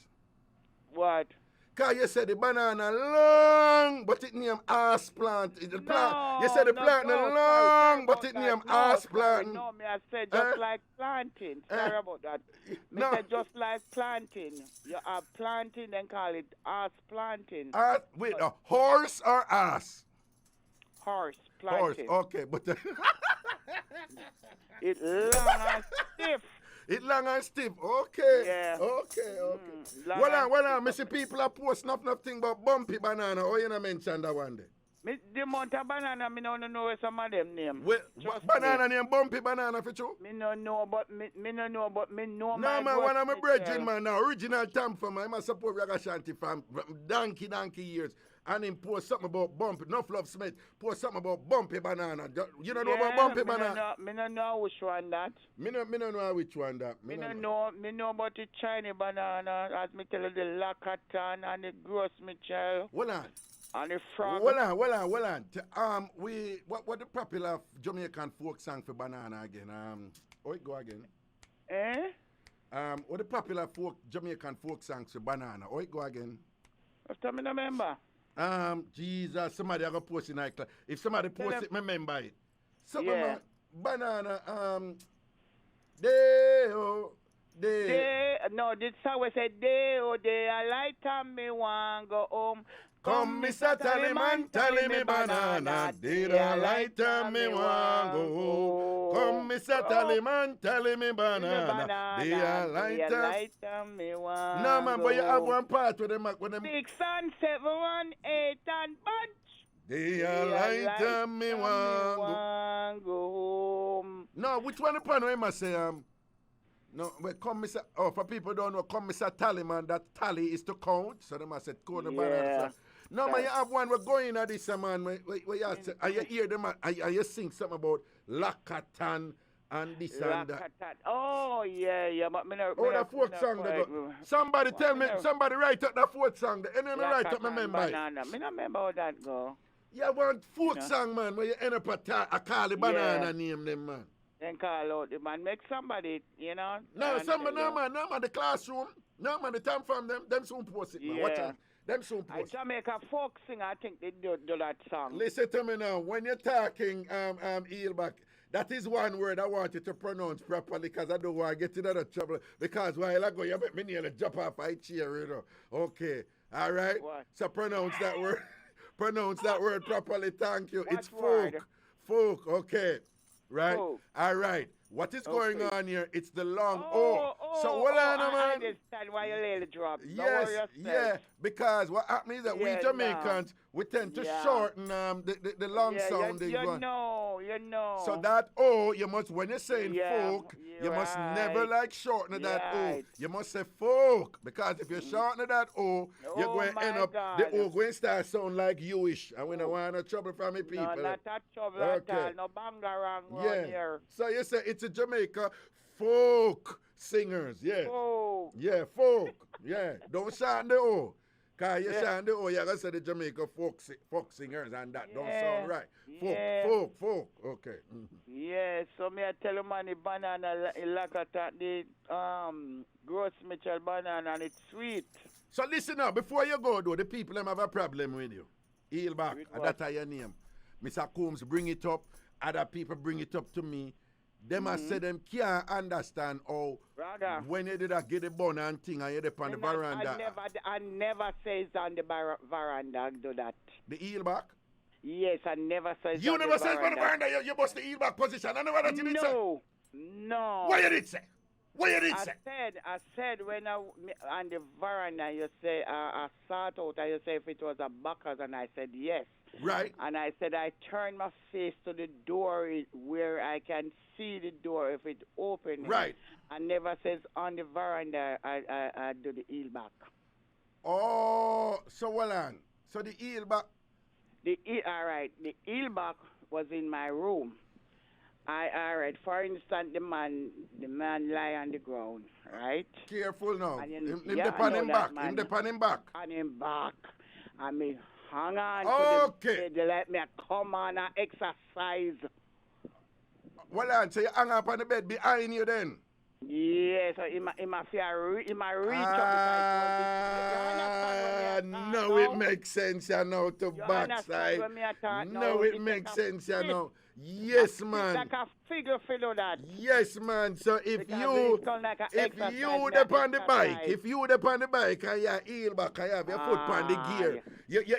What? Cause you said the banana long, but it named ass plant. The plant. You said the plant long, but it named ass plant. No, me I said just like planting. Sorry about that. Me said just like planting. You are planting, then call it ass planting. Wait, a horse or ass? Horse Horse, planting. okay, but It long and stiff. it long and stiff. Okay. Yeah. Okay. Long Well and on. Me see people are post nothing about bumpy banana. Oh, you not mention that one day. The amount of banana, me don't know some of them name. Well, banana name bumpy banana for you? Me no know, but me know No, my man, one of my Michelle. brethren, man, now, original TamFam, I must support Ragashanti from donkey years. And him post something about bumpy, enough love Smith, post something about bumpy banana. You don't know about bumpy banana? Me no know which one that. Me no know which one that. Me know about the Chinese banana, as me tell you, the Lacatan and the Gross Michelle Hold on. and the frog. Hold on. What the popular Jamaican folk song for banana again? How it go again? What the popular Jamaican folk songs for banana? How it go again? After me no remember. Jesus, somebody I go post it in that class. If somebody post it, remember it. Something about banana, No, this song we say, day, I light and me want go home. Come, Mr. Tallyman, tally me banana. Did I light and me want go home? Come, Mr. Tallyman, tally me banana. Did I light and me want no, man, but you have one part with them. 6 and 7, 1, 8 and bunch. Did I light and me want go home. No, which one upon him I say, no, but come, Mr. Oh, for people don't know, come, Mr. Tallyman, that tally is to count. So them I said, count the banana. No, man, you have one, we're going at this, man. Where you say, and you hear them, and you sing something about Lakatan and this and that. Oh, yeah, but me no. Oh, that folk song, they go. Somebody tell me, somebody write up that folk song. Anyone write up, me remember it. Me no remember how that go. You want folk song, man, where you end up a call the banana name them, man. Then call out the man, make somebody, you know. No, man, the classroom. No, man, the TamFam, them soon post it, man. Watch out. Them soon post. Jamaica folk singer, I think they do that song. Listen to me now. When you're talking, Eelback, that is one word I want you to pronounce properly because I don't want to get in other trouble. Because while ago, you make me nearly jump off my chair, you know. Okay. All right? What? So pronounce that word. Pronounce that word properly. Thank you. What It's word? Folk. Okay. Right? Folk. All right. What is going on here? It's the long Oh, so what on, man? I understand why you let it drop. Yes, because what happens is that we Jamaicans, we tend to shorten the long sound. You know. So that you must, when you're saying folk, you must never like shorten that O. You must say folk, because if you shorten that O, you're going to end up, the O going to start sound like you-ish. And we don't want no trouble from the people. No, not that trouble at all. No bangarang around here. So you say it's a Jamaica folk singers, Folk. Yeah, folk. Yeah, don't shorten the O. Because you shorten the O, you're going to say the Jamaica folk singers, and that don't sound right. Folk. Okay. Yeah, so me I tell you, man, the banana, the Gross Mitchell banana, and it's sweet. So listen now, before you go, though, the people them have a problem with you. Eelback, that's your name. Mr. Combs, bring it up. Other people bring it up to me. Them I say them can't understand how when you did get the bun and thing and you're on the veranda. I never says on the veranda do that. The Eelback? Yes, I never says you on never the says on the veranda you bust the Eelback position. I never that you did say. No. What you did say? I said when on the veranda you say I sat out and you say if it was a Backers and I said yes. Right. And I said I turned my face to the door where I can see the door if it opens. Right. And never says on the veranda I do the Eelback. Oh, so well on. So the Eelback. All right. The Eelback was in my room. All right. For instance, the man lie on the ground, right? Careful now. And Him depend him back. Him depend him back. On him back. And me hang on Okay. to the let me come on and exercise. Well, on, so you hang up on the bed behind you then. Yeah, so he might reach Ah, no, it makes sense, you know, to backside. No, it makes sense, you know. Yes, man. Like a figure fiddle that. Yes, man. So if you upon the bike and you heel back, and you have your foot on the gear. You heel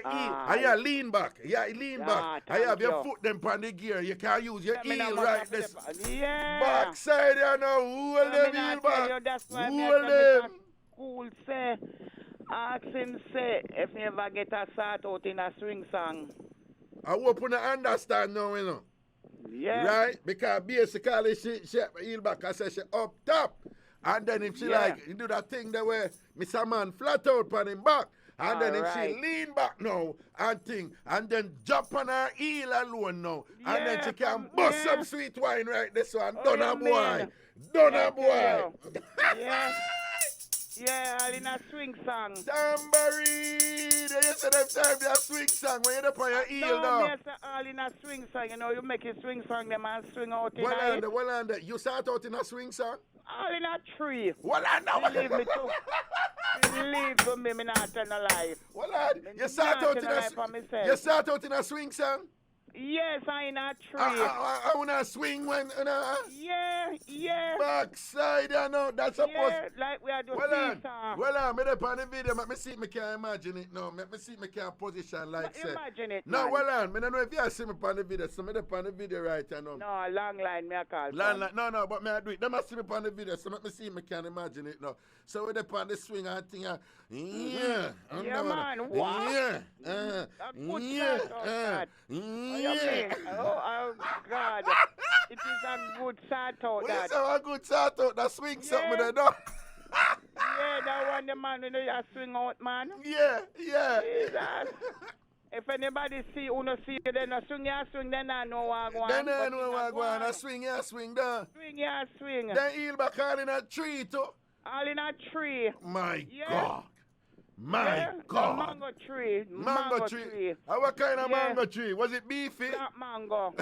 and you lean back. You lean back. And you have your foot them on the gear. You can use your heel right this. Backside, you know. Hold them heel back. Hold them. Cool say. Ask him say if you ever get a sort out in a swing song. I hope you understand now, you know. Yeah. Right? Because basically she heel back and say she up top. And then if she like, you do that thing that way, Mr. Man flat out on him back. And then if she lean back now and thing, and then jump on her heel alone now. Yeah, and then she can bust some sweet wine right this one. Done a boy. Done a boy. Yeah. Yeah, all in a swing song. Tambourine! You said them time they a swing song when you're up on your heel now. No, yes, all in a swing song. You know, you make a swing song, them and swing out in well, and you start out in a swing song? All in a tree. Well, I know. Believe me too. Believe me, me not tell no lie. Well, you start out in a swing song? Yes, I in a tree. I want to swing when... Yeah. Backside, you know, that's supposed... Yeah, like we are doing Well, me up on the video, let me see if me can imagine it now. Let me see if me can position like say. Imagine it, no, man. well, me don't know if you see me on the video, so me up on the video right now. No, long line, me I call. Long line, no, but me I do it. They must see me on the video, so let me see if me can imagine it now. So we up on the swing and thing, yeah, man, what? Oh, God. It is a good sort out that. It's a good sort out that swing something they do. Yeah, that one the man when you swing out, man. Yeah. Jesus. If anybody see you, then a swing, then I know what I want. Then I know what I want. A swing, there. Swing. Then he'll back all in a tree too. All in a tree. My God. My God. Mango tree. Mango tree. What kind of mango tree? Was it beefy? Black mango.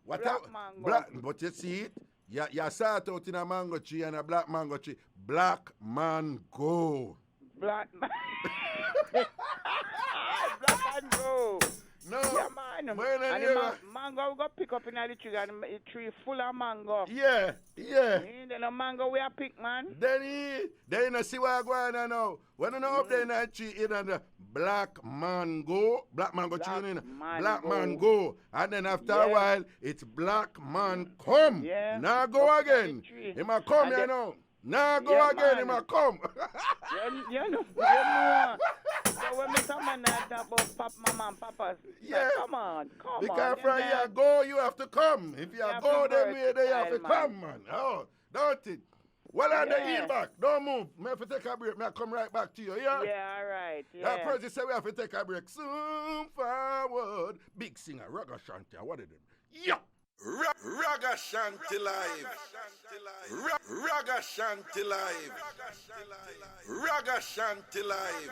Black mango. But you see it? You start out in a mango tree and a black mango tree. Black mango. Black mango. No. Yeah, man. And the mango we go pick up in the tree and the tree full of mango. Yeah. Then the mango we a pick, man. Then you see what I go on now. When you up there in that tree, in the black mango tree in black mango. And then after a while, it's black man come. Yeah. Now go again. He might come here now. Now go again, he might come. You know. So when me someone talk about mama and papa, come on. Because from here go, you have to come. If you go them way, they have to come, man. Oh, don't it? Well, on the heel back. Don't move. Me have to take a break. Me I come right back to you, yeah? Yeah, all right. Yeah. That person said we have to take a break. Soon forward. Big singer, Ragashanti. What is it? Yeah. Ragashanti live. Ragashanti live. Ragashanti live.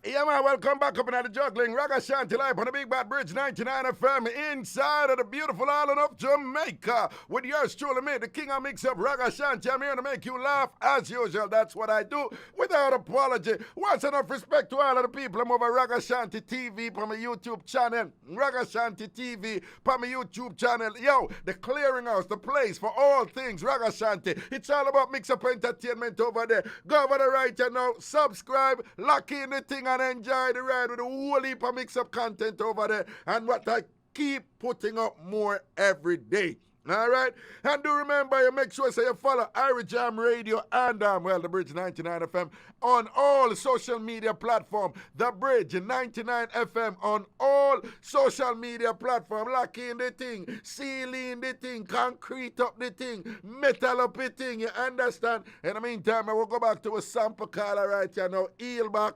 Yeah, man, welcome back up in the juggling Ragashanti live on the Big Bad Bridge 99 FM inside of the beautiful island of Jamaica with yours truly, me, the king of Mixup, Ragashanti. I'm here to make you laugh as usual. That's what I do without apology. Once enough respect to all of the people. I'm over Ragashanti TV on my YouTube channel. Ragashanti TV on my YouTube channel. Yo, the clearinghouse, the place for all things Ragashanti. It's all about Mixup Entertainment over there. Go over the right now, subscribe, lock in the thing and enjoy the ride with a whole heap of Mixup content over there. And what I keep putting up more every day. All right? And do remember, you make sure you follow IrieJam Radio and, The Bridge 99 FM on all social media platforms. The Bridge 99 FM on all social media platforms. Lock in the thing, seal in the thing, concrete up the thing, metal up the thing. You understand? In the meantime, I will go back to a sample caller right here now. Heel back.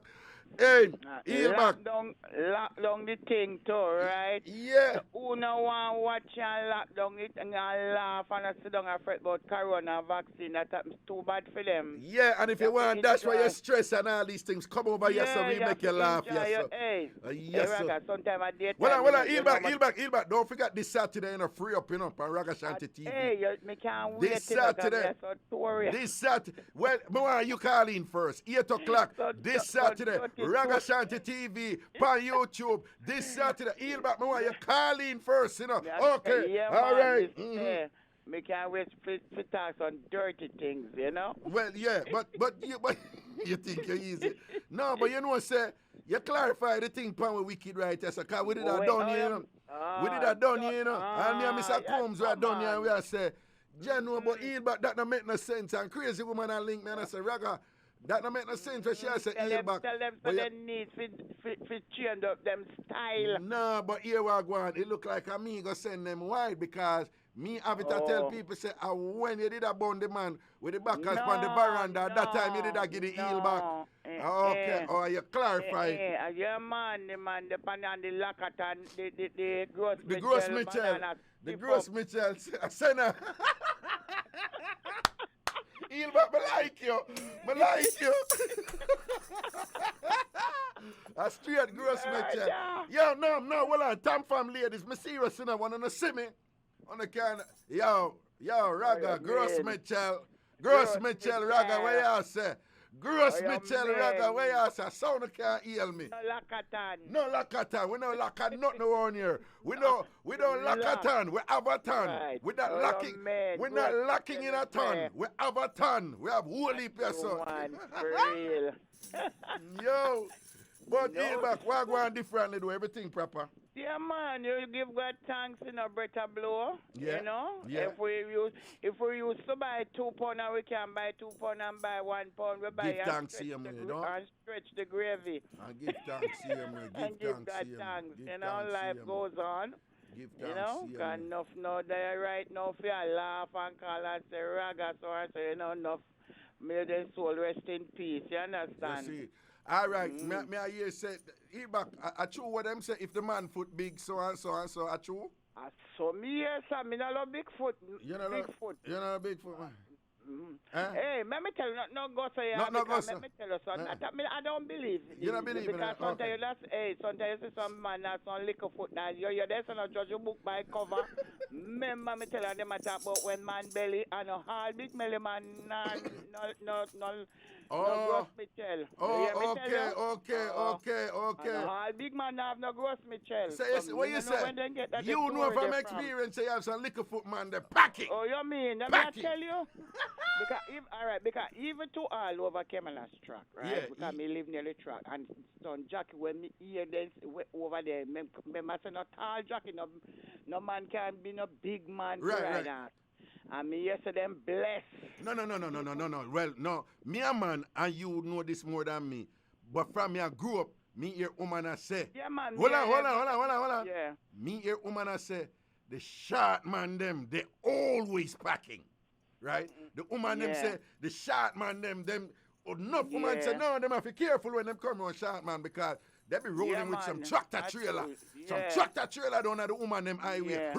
Hey, heel back. Lock down the thing too, right? Yeah. So who no want watch and lock down it and laugh and sit down and fret about corona vaccine? That's too bad for them. Yeah, and if you want, that's why you're stressed and all these things. Come over here, so we make you laugh. Yes, sir. Hey, Yes, sir. sometime I date. Well, heel back. Don't forget this Saturday, free up, on Ragashanti TV. Hey, me can't wait. This Saturday. This Saturday. Well, why you call in first? 8 o'clock. This Saturday. Ragashanti TV, on YouTube. This Saturday. Heel back, why you call in first, Okay. Yeah, all right. Me can't wait for talk on dirty things, Well, yeah, but you think you're easy. No, but say, you clarify the thing pan with wicked right, yes, because we did that down here, we did that down here, and me and Mr. Combs were down here, and we say, Jen, no, but heel back, that don't make no sense, and crazy woman and link me, and I say, Raga, that don't make no sense, but she say, heel back. Tell them so they need to change up them style. No, but here we go on, it look like a me go send them wide, because me have it to tell people, say, when you did a bond the man with the backers on the veranda, at that time you did a get the heel back. Okay, you clarify. Yeah, man, the pan on the Lockatan, the gross The gross Mitchell. The gross Mitchell. Senna. Heel back, I like you. I like you. A straight gross Mitchell. Yo, no, well on, TamFam ladies, me serious, wanna see me? On the can, yo, Raga, Gross Mitchell, Raga, where y'all say? Gross Mitchell, Raga, where y'all say? Sound can't heal me. No Lockatan, we don't lock at nothing around here. We don't Lockatan, we have a ton. Right. We're not locking, we're not locking in a ton. We have a ton. We have whole heap of something. For real. Yo, but heel back, we're going differently, do everything proper. Yeah, man, you give God thanks in a better blow. Yeah. Yeah. If we use to buy £2 and we can buy £2 and buy £1, we buy give thanks to him, and stretch the gravy. And give thanks to him, give God thanks. Life goes on. Give thanks to him. Enough no there right now for you laugh and call and say Raga, so I say enough. May their soul rest in peace. You understand? You see. All right, me I hear say, he back, I true what them say, if the man foot big, so and so, I true? So me yes, I mean I love big foot. You're not a big foot, man. Hey, let me tell you, not go say let me tell you something. I don't believe it. You don't believe it? Because sometimes sometimes you see some man that's on liquor foot now. You're there, so not judge your book by cover. Remember me tell you them talk about when man belly and a hard big belly man, no gross Michelle. Okay. All big man have no gross Michelle. So what you say? You know from experience you have some liquor foot man, they're packing. Oh, you mean? Let me tell you. Because even to all over Camelot's track, right? Yeah, because me live near the track. And son Jackie, when me hear this over there, remember say no tall Jackie, no man can be no big man right now. And me yesterday them blessed. No. Well, no. Me a man, and you know this more than me. But from me I grew up, me hear woman I say. Yeah, man. Hold on. Yeah. Me hear woman I say, the short man them, they always packing. Right? The woman them say, the short man them, enough woman say, no, them have to be careful when them come on short man because they be rolling with some tractor trailer. Some tractor trailer down at the woman them highway.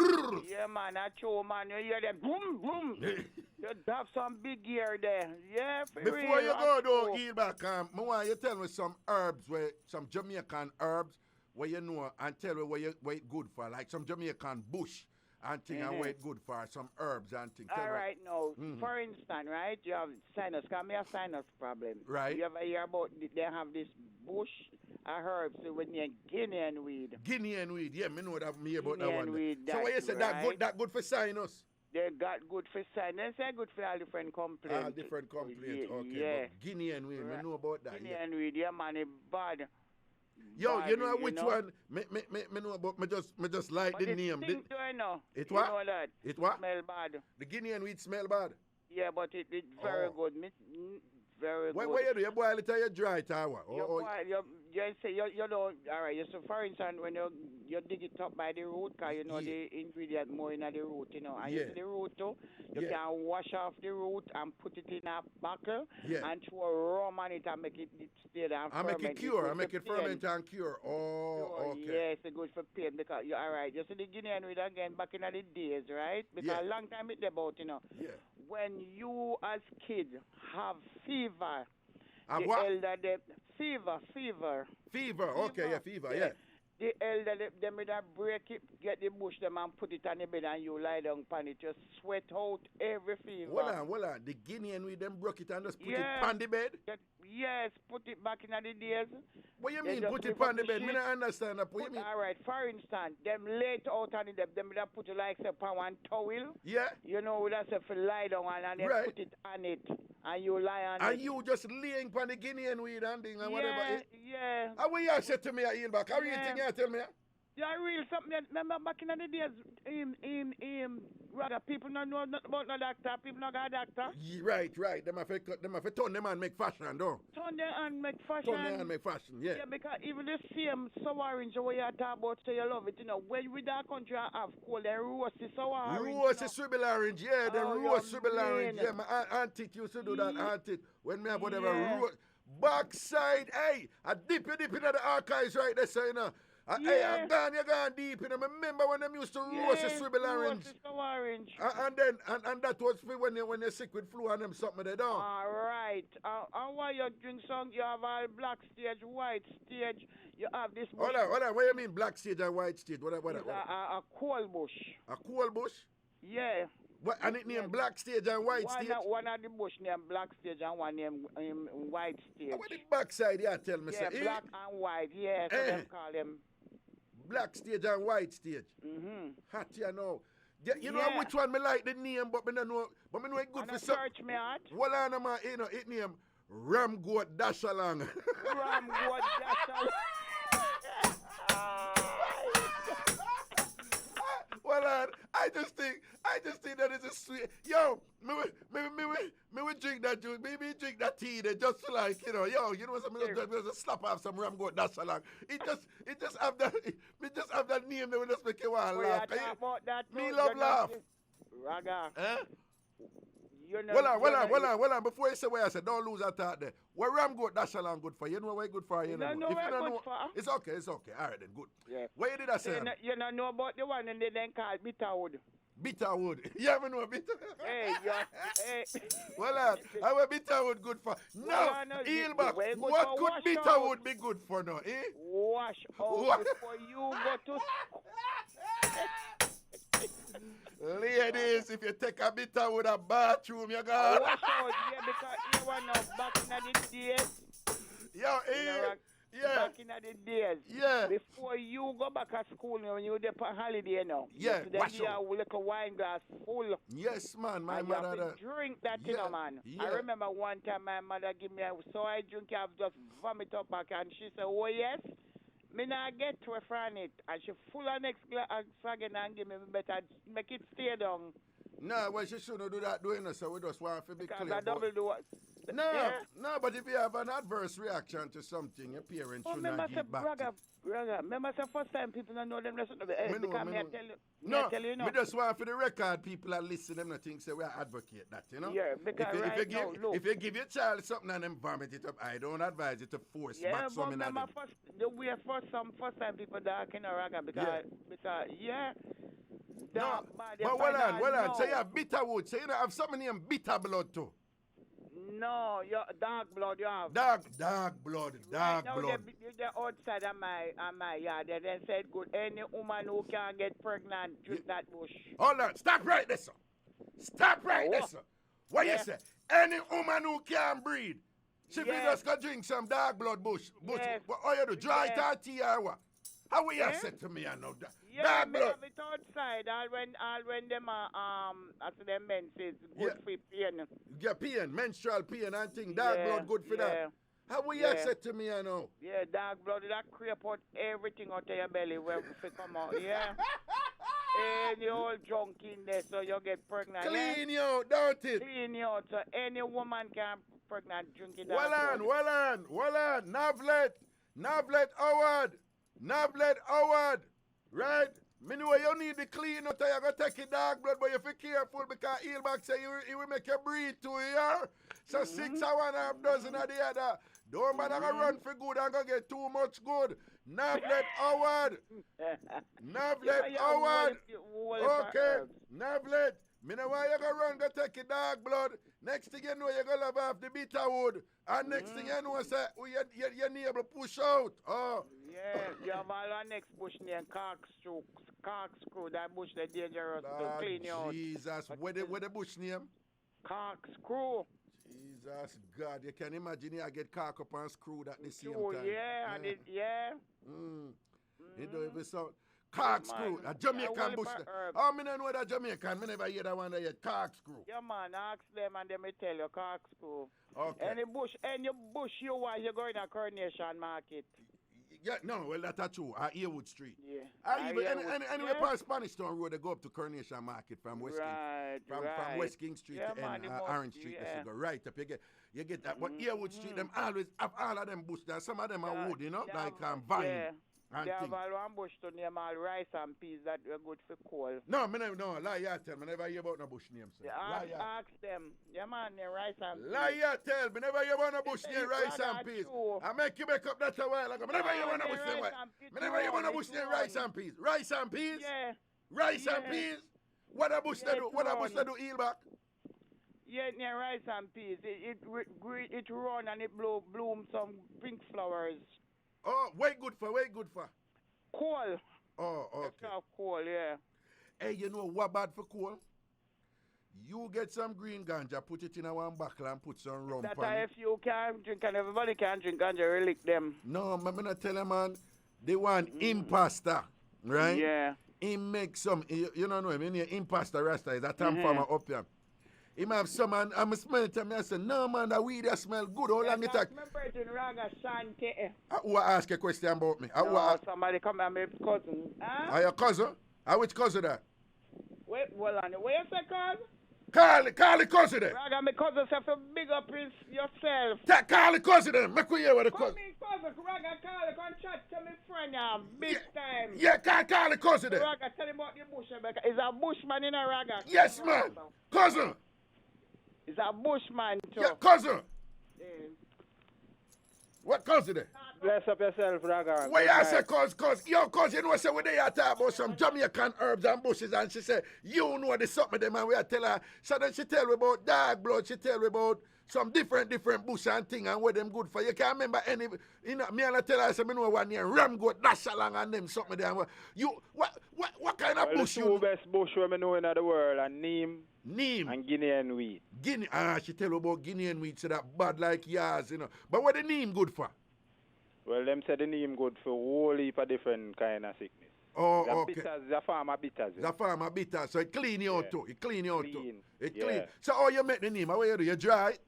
Yeah, man, that's true, man. You hear them boom, boom. You have some big gear there. Yeah, for Before real. you go, though, heel back, I want you to tell me some herbs, some Jamaican herbs, where you know, and tell me what it good for, like some Jamaican bush and thing, and what it good for, some herbs and things. All right, now, for instance, right, you have sinus, because me have sinus problem. Right. You ever hear about, they have this bush, herbs with named Guinean weed. Guinean weed, yeah, me know that, me about that one. Weed, so what you say, that good for sinus? They got good for sinus, they good for all different complaints. All different complaints, okay. Yeah. But Guinean weed, me know about that. Guinean weed, yeah, man, it's bad. Yo, bad, you know which one? Me know about, me just like but the name. It I know. It what? You know that. It what? Smell bad. The Guinean weed smell bad? Yeah, but it's very good. Very good. What you do? You boil it or you dry it or what? You say you know, all right. You so for instance, when you dig it up by the root, cause you know the ingredient more in the root, you know, and you see the root too, you can wash off the root and put it in a buckle and throw rum on it and make it stay there and ferment. Make it cure. I make it ferment and cure. Oh, okay. Yes, it's good for pain because you all right. You see the Guinean weed again back in the days, right? Because a long time it's about, you know. Yeah. When you as kid have fever. Fever. Fever, yeah. The elder, them with a break it, get the bush them and put it on the bed and you lie down on it. Just sweat out every fever. Hold on. The Guinean with them broke it and just put it on the bed? Yes, put it back in the days. What you mean put it on the bed? I don't understand that. What you mean? All right, for instance, them lay it out on it, them with a put it like say upon one towel. Yeah. You know, with us if you lie down and then put it on it. And you lie on it. And you just laying on the Guinean weed and thing and whatever. Yeah. How will you say to me, Ian back? How real thing you tell me? Yeah, real something. Remember back in the days, rather people not know nothing about no doctor. People not got a doctor. Right. Them have to turn them and make fashion, though. Turn them and make fashion. Yeah. Yeah, because even the same sour orange where you talk about, say you love it, you know, when with that country I have called the roasty sour orange. Roasty swivel orange, yeah, the roast swivel orange. Yeah, my auntie used to do that, auntie. When me have whatever roast. Backside, hey, I dip into the archives right there, so you know. Hey, you're gone deep, you know. Remember when them used to roast the swivel orange? And that was for when you're sick with flu and them something they don't. All right. And while you drink some, you have all black stage, white stage. You have this bush. Hold on. What do you mean black stage and white stage? What? A coal bush. A coal bush? Yeah. What, and it named black stage and white stage? One of the bush named black stage and one named white stage. What the backside, tell me? Yeah, say, black and white, yeah, so them call them. Black stage and white stage. Hot, you know. You know which one me like the name, but me don't know. But me know it good for some. Search me out. Well, I know, you know, it name Ram Goat Dash Along. Ram Goat Dash Along. Well, I just think that is a sweet. Yo, me we drink that juice. Maybe drink that tea. They just like, you know, you know something. Just slap off some Ram Goat Dash Along. It just have that name that will just make you want to laugh. Me love laugh. Raga. Eh? You know, well on. Before you say what I said, don't lose that thought there. What Ram Goat Dash Along good for? You know what good for? You know. No, if you don't good know, for. It's okay. All right then, good. Yeah. What you did I say? You don't know about the one and they then call Bitterwood. Bitterwood. You ever know bitter? Hey. Well, how Bitterwood good for? No, Eelbach, what could Bitterwood be good for now, eh? Wash out before you go to Ladies, if you take a Bitterwood a bathroom, you got wash out, because you want to back in the days. Back in the days. Yeah. Before you go back to school, when you there on holiday, Yeah, wash out. You like a wine glass full. Yes, man. My and mother. You have to drink that, you know, man. Yeah. I remember one time my mother give me so I drink, I just vomit up back, and she said, oh, yes. Me not get to from it. And she full of next glass again and give me better make it stay down. No, well, she shouldn't do that doing it, so we just want to be clear. Because I double do what? No, but if you have an adverse reaction to something, your parents should not give back. Remember the first time people don't know them listen to me. We just want for the record, people are listening, them not think say we advocate that, you know? Yeah, because if you give your child something and them vomit it up, I don't advise you to force back something at them. First time people dark in a ragga because no, but hold on. So you have Bitterwood, so you don't have something named Bitter Blood too. No, you're dark blood you have. Dark blood. They're outside of my yard. They then said, good, any woman who can get pregnant, drink that bush. Hold on, stop right there, sir. What you say? Any woman who can breed, she just go drink some dark blood bush. Yes. What you do, dry it or tea or what? How will you say to me, I know that? Yeah, me have it outside. All when them after them menses, good for pain. Yeah, pain, menstrual pain and thing. Dark blood good for that. How will you say to me, I know? Yeah, dark blood that creep out everything out of your belly when it come out. Yeah. Any old junk in there, so you get pregnant. Clean you out, don't it? Clean you out, so any woman can pregnant drinking Well that. on. Navlet Howard. Right? Me know you need the clean out, you gotta take your dog blood, but you feel careful because he'll back say he will make you breathe too, yeah? So 6 or 1.5 dozen of the other. Don't bother go run for good and go get too much good. Navlet Howard. Okay, Navlet. Me know why you go run, go take your dog blood. Next thing you know, you go love off the bitter wood. And next thing you know, say, your neighbor push out. Oh. Yeah, you have our next bush named Corkscrew. That bush is dangerous to clean you out. Jesus, what the bush name? Corkscrew. Jesus, God, you can imagine you get cock up and screw at the same Oh, time. yeah, and it, yeah. You don't even sound. Corkscrew, a Jamaican bush. How many know that Jamaican? I never hear that one that you corkscrew. Yeah, man, ask them and they may tell you corkscrew. Okay. Any bush you want, you go in a Coronation Market. Yeah, no, well, that's true. Earwood Street. Yeah. Anyway, past Spanish Town Road, they go up to Coronation Market from West King. From West King Street to Orange Street. Yeah. Go right up. You get that. But Earwood Street, them always have all of them bush there. Some of them are wood, you know, like vine. Yeah. They have all one bush to name all rice and peas that are good for coal. No, lie you tell me. Never hear about no bush name, sir. Yeah, ask them. Yeah, man, they rice and peas. Lie you tell me. Never hear about no bush name, rice and peas. I make you make up that a while ago. Never hear about no bush name. Never hear about no bush name, rice and peas. Rice and peas? Yeah. Rice and peas? What a bush they do? What a bush they do, heel back? Yeah, near rice and peas. It run and it bloom some pink flowers. Oh, way good for. Coal. Oh, okay. That's coal, yeah. Hey, you know what bad for coal? You get some green ganja, put it in a one buckle and put some rum That's on it. if you can drink and everybody can drink ganja, relic them. No, I'm going to tell you, man, they want impasta, right? Yeah. He make some, you don't know him, impasta rasta is a TamFam up here. He might have some, and I'm smelling it, and I say, no, man, that weed that smell good. How long it take? Remember it in Ragashanti. Who ask a question about me? Somebody come and my cousin. Huh? Are your cousin? Which cousin that? Wait, hold on. Where you say cousin? Call the cousin then. Raga, my cousin say to big up yourself. Call the cousin then. Make we hear what the cousin. Come in, cousin. Raga, come chat to me friend big time. Yeah, call the cousin then. Raga, tell him about the bush. Is a bushman in a Raga? Yes, man. Cousin. Is a bushman too. Yeah, cousin. Yeah. What cousin then? Bless up yourself, Raga. Why I say cause your cousin, you know, say when they are talking about some Jamaican herbs and bushes, and she said, you know the something them, and we are tell her. So then she tell me about dog blood, she tell me about some different bush and thing and what them good for. You can't remember any, you know, me and I tell her, I say, me know one year, ram goat, dash along and them something there. You, what kind of bush you know? The two best bush we know in the world are neem and Guinean weed. She tell me about Guinean weed, so that bad like yours, you know. But what the neem good for? Well, them say the neem good for a whole heap of different kind of sickness. Oh, okay. Bitters, the farmer bitters. The farmer bitters, so it clean you out too. It clean you out too. It yeah. clean. So how you make the neem? How you do? You dry it?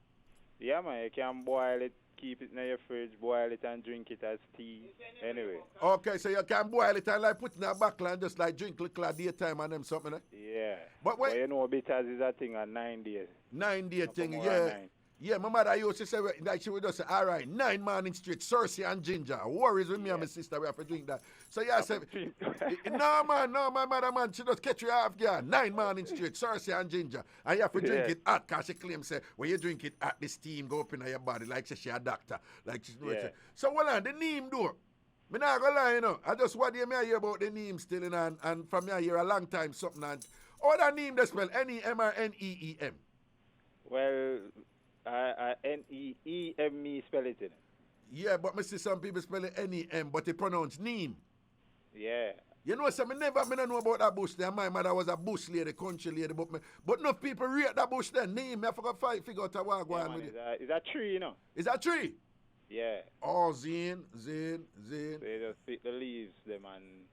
Yeah, man. You can boil it, keep it in your fridge, boil it and drink it as tea. Anyway. Okay, so you can boil it and like put it in a bottle and just like drink little at daytime and them something, eh? Yeah. But you know bitters is a thing on 9 days. 9-day thing, yeah. 9. Yeah, my mother used to say, like she would just say, all right, 9 morning straight, Cersei and ginger. Worries with me and my sister, we have to drink that. So yeah, I said, no, my mother, man, she just catch you off, yeah, 9 morning straight, Cersei and ginger. And you have to drink it hot, because she claims, say, when you drink it hot, the steam go up in your body, like she a doctor. Like she So, well, the neem do. Me not gonna lie, you know. I just want to hear about the neem still, you know, and from here a long time, something. And all that neem, they spell N-E-M or N-E-E-M? Well, N-E-E-M me spell it in. Yeah, but I see some people spell it N-E-M, but they pronounce neem. Yeah. You know, so me don't know about that bush there. My mother was a bush lady, country lady, but enough people rate that bush there. Neem, I forgot figure out what I go on with it. It's a tree, you know. Is that tree? Yeah. Oh, Zane. So you just pick the leaves, them, and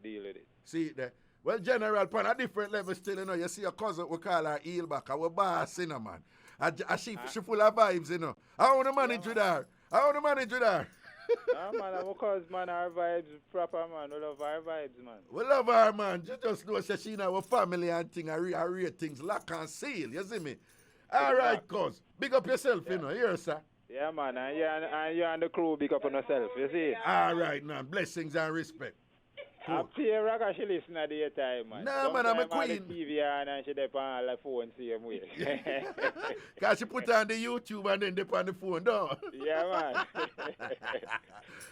deal with it. See it there. Well, General, on a different level still, you know, you see your cousin, we call her Eelback, our boss, you know, man. She full of vibes, you know. I want to manage with her. Nah, man, because, man, our vibes proper, man. We love our vibes, man. We love her, man. You just know, say she in our family and thing, I rate things lock and seal, you see me? All right, cuz. Big up yourself, you know. Here, sir. Yeah, man, and you and the crew big up on yourself, you see? All right, now. Blessings and respect. I pay Raga, she listen at the time, man. Nah, man, I'm a Sometime queen. the TV on and she dep on the phone same way. Because she put on the YouTube and then dip on the phone, though. Yeah, man.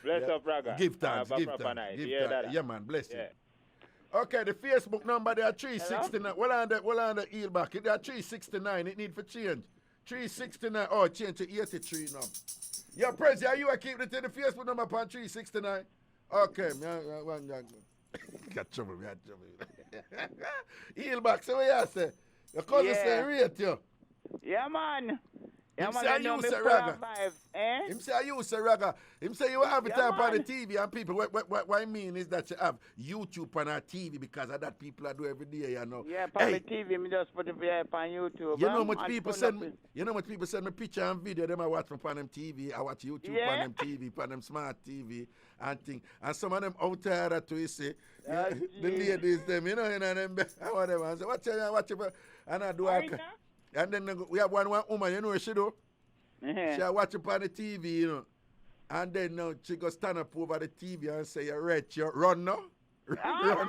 Bless up, Raga. Give thanks, Have a give proper thanks. night. Give Yeah, thanks. that. Yeah, man, bless you. Yeah. Okay, the Facebook number there 369. Well on the heel back. It there 369. It need for change. 369. Oh, change to 83 now. Yeah, Prezi, are you a keep the Facebook number upon 369? Okay, got trouble, we had trouble. Heel back, so what you say? Your cousin say rate you. Yeah, man. Yeah, Him man, say I I know use me a full ragga. of vibes, eh? Him say you say Raga. Him say you have it Yeah, up on the man. TV and people. What I mean is that you have YouTube on our TV because of that people I do every day, you know. Yeah, on the TV, me just put it up on YouTube. You know much and people put send up me. it. You know much people send me picture and video. Them I watch from on them TV. I watch YouTube Yeah. on them TV, on them smart TV and thing. And some of them out there that we say, Ah, the gee. ladies them, you know, them whatever. I say, watch it, and I do. And then we have one woman, you know what she do? Uh-huh. She watch it on the TV, you know. And then now she go stand up over the TV and say, you're rich, you run now. Run.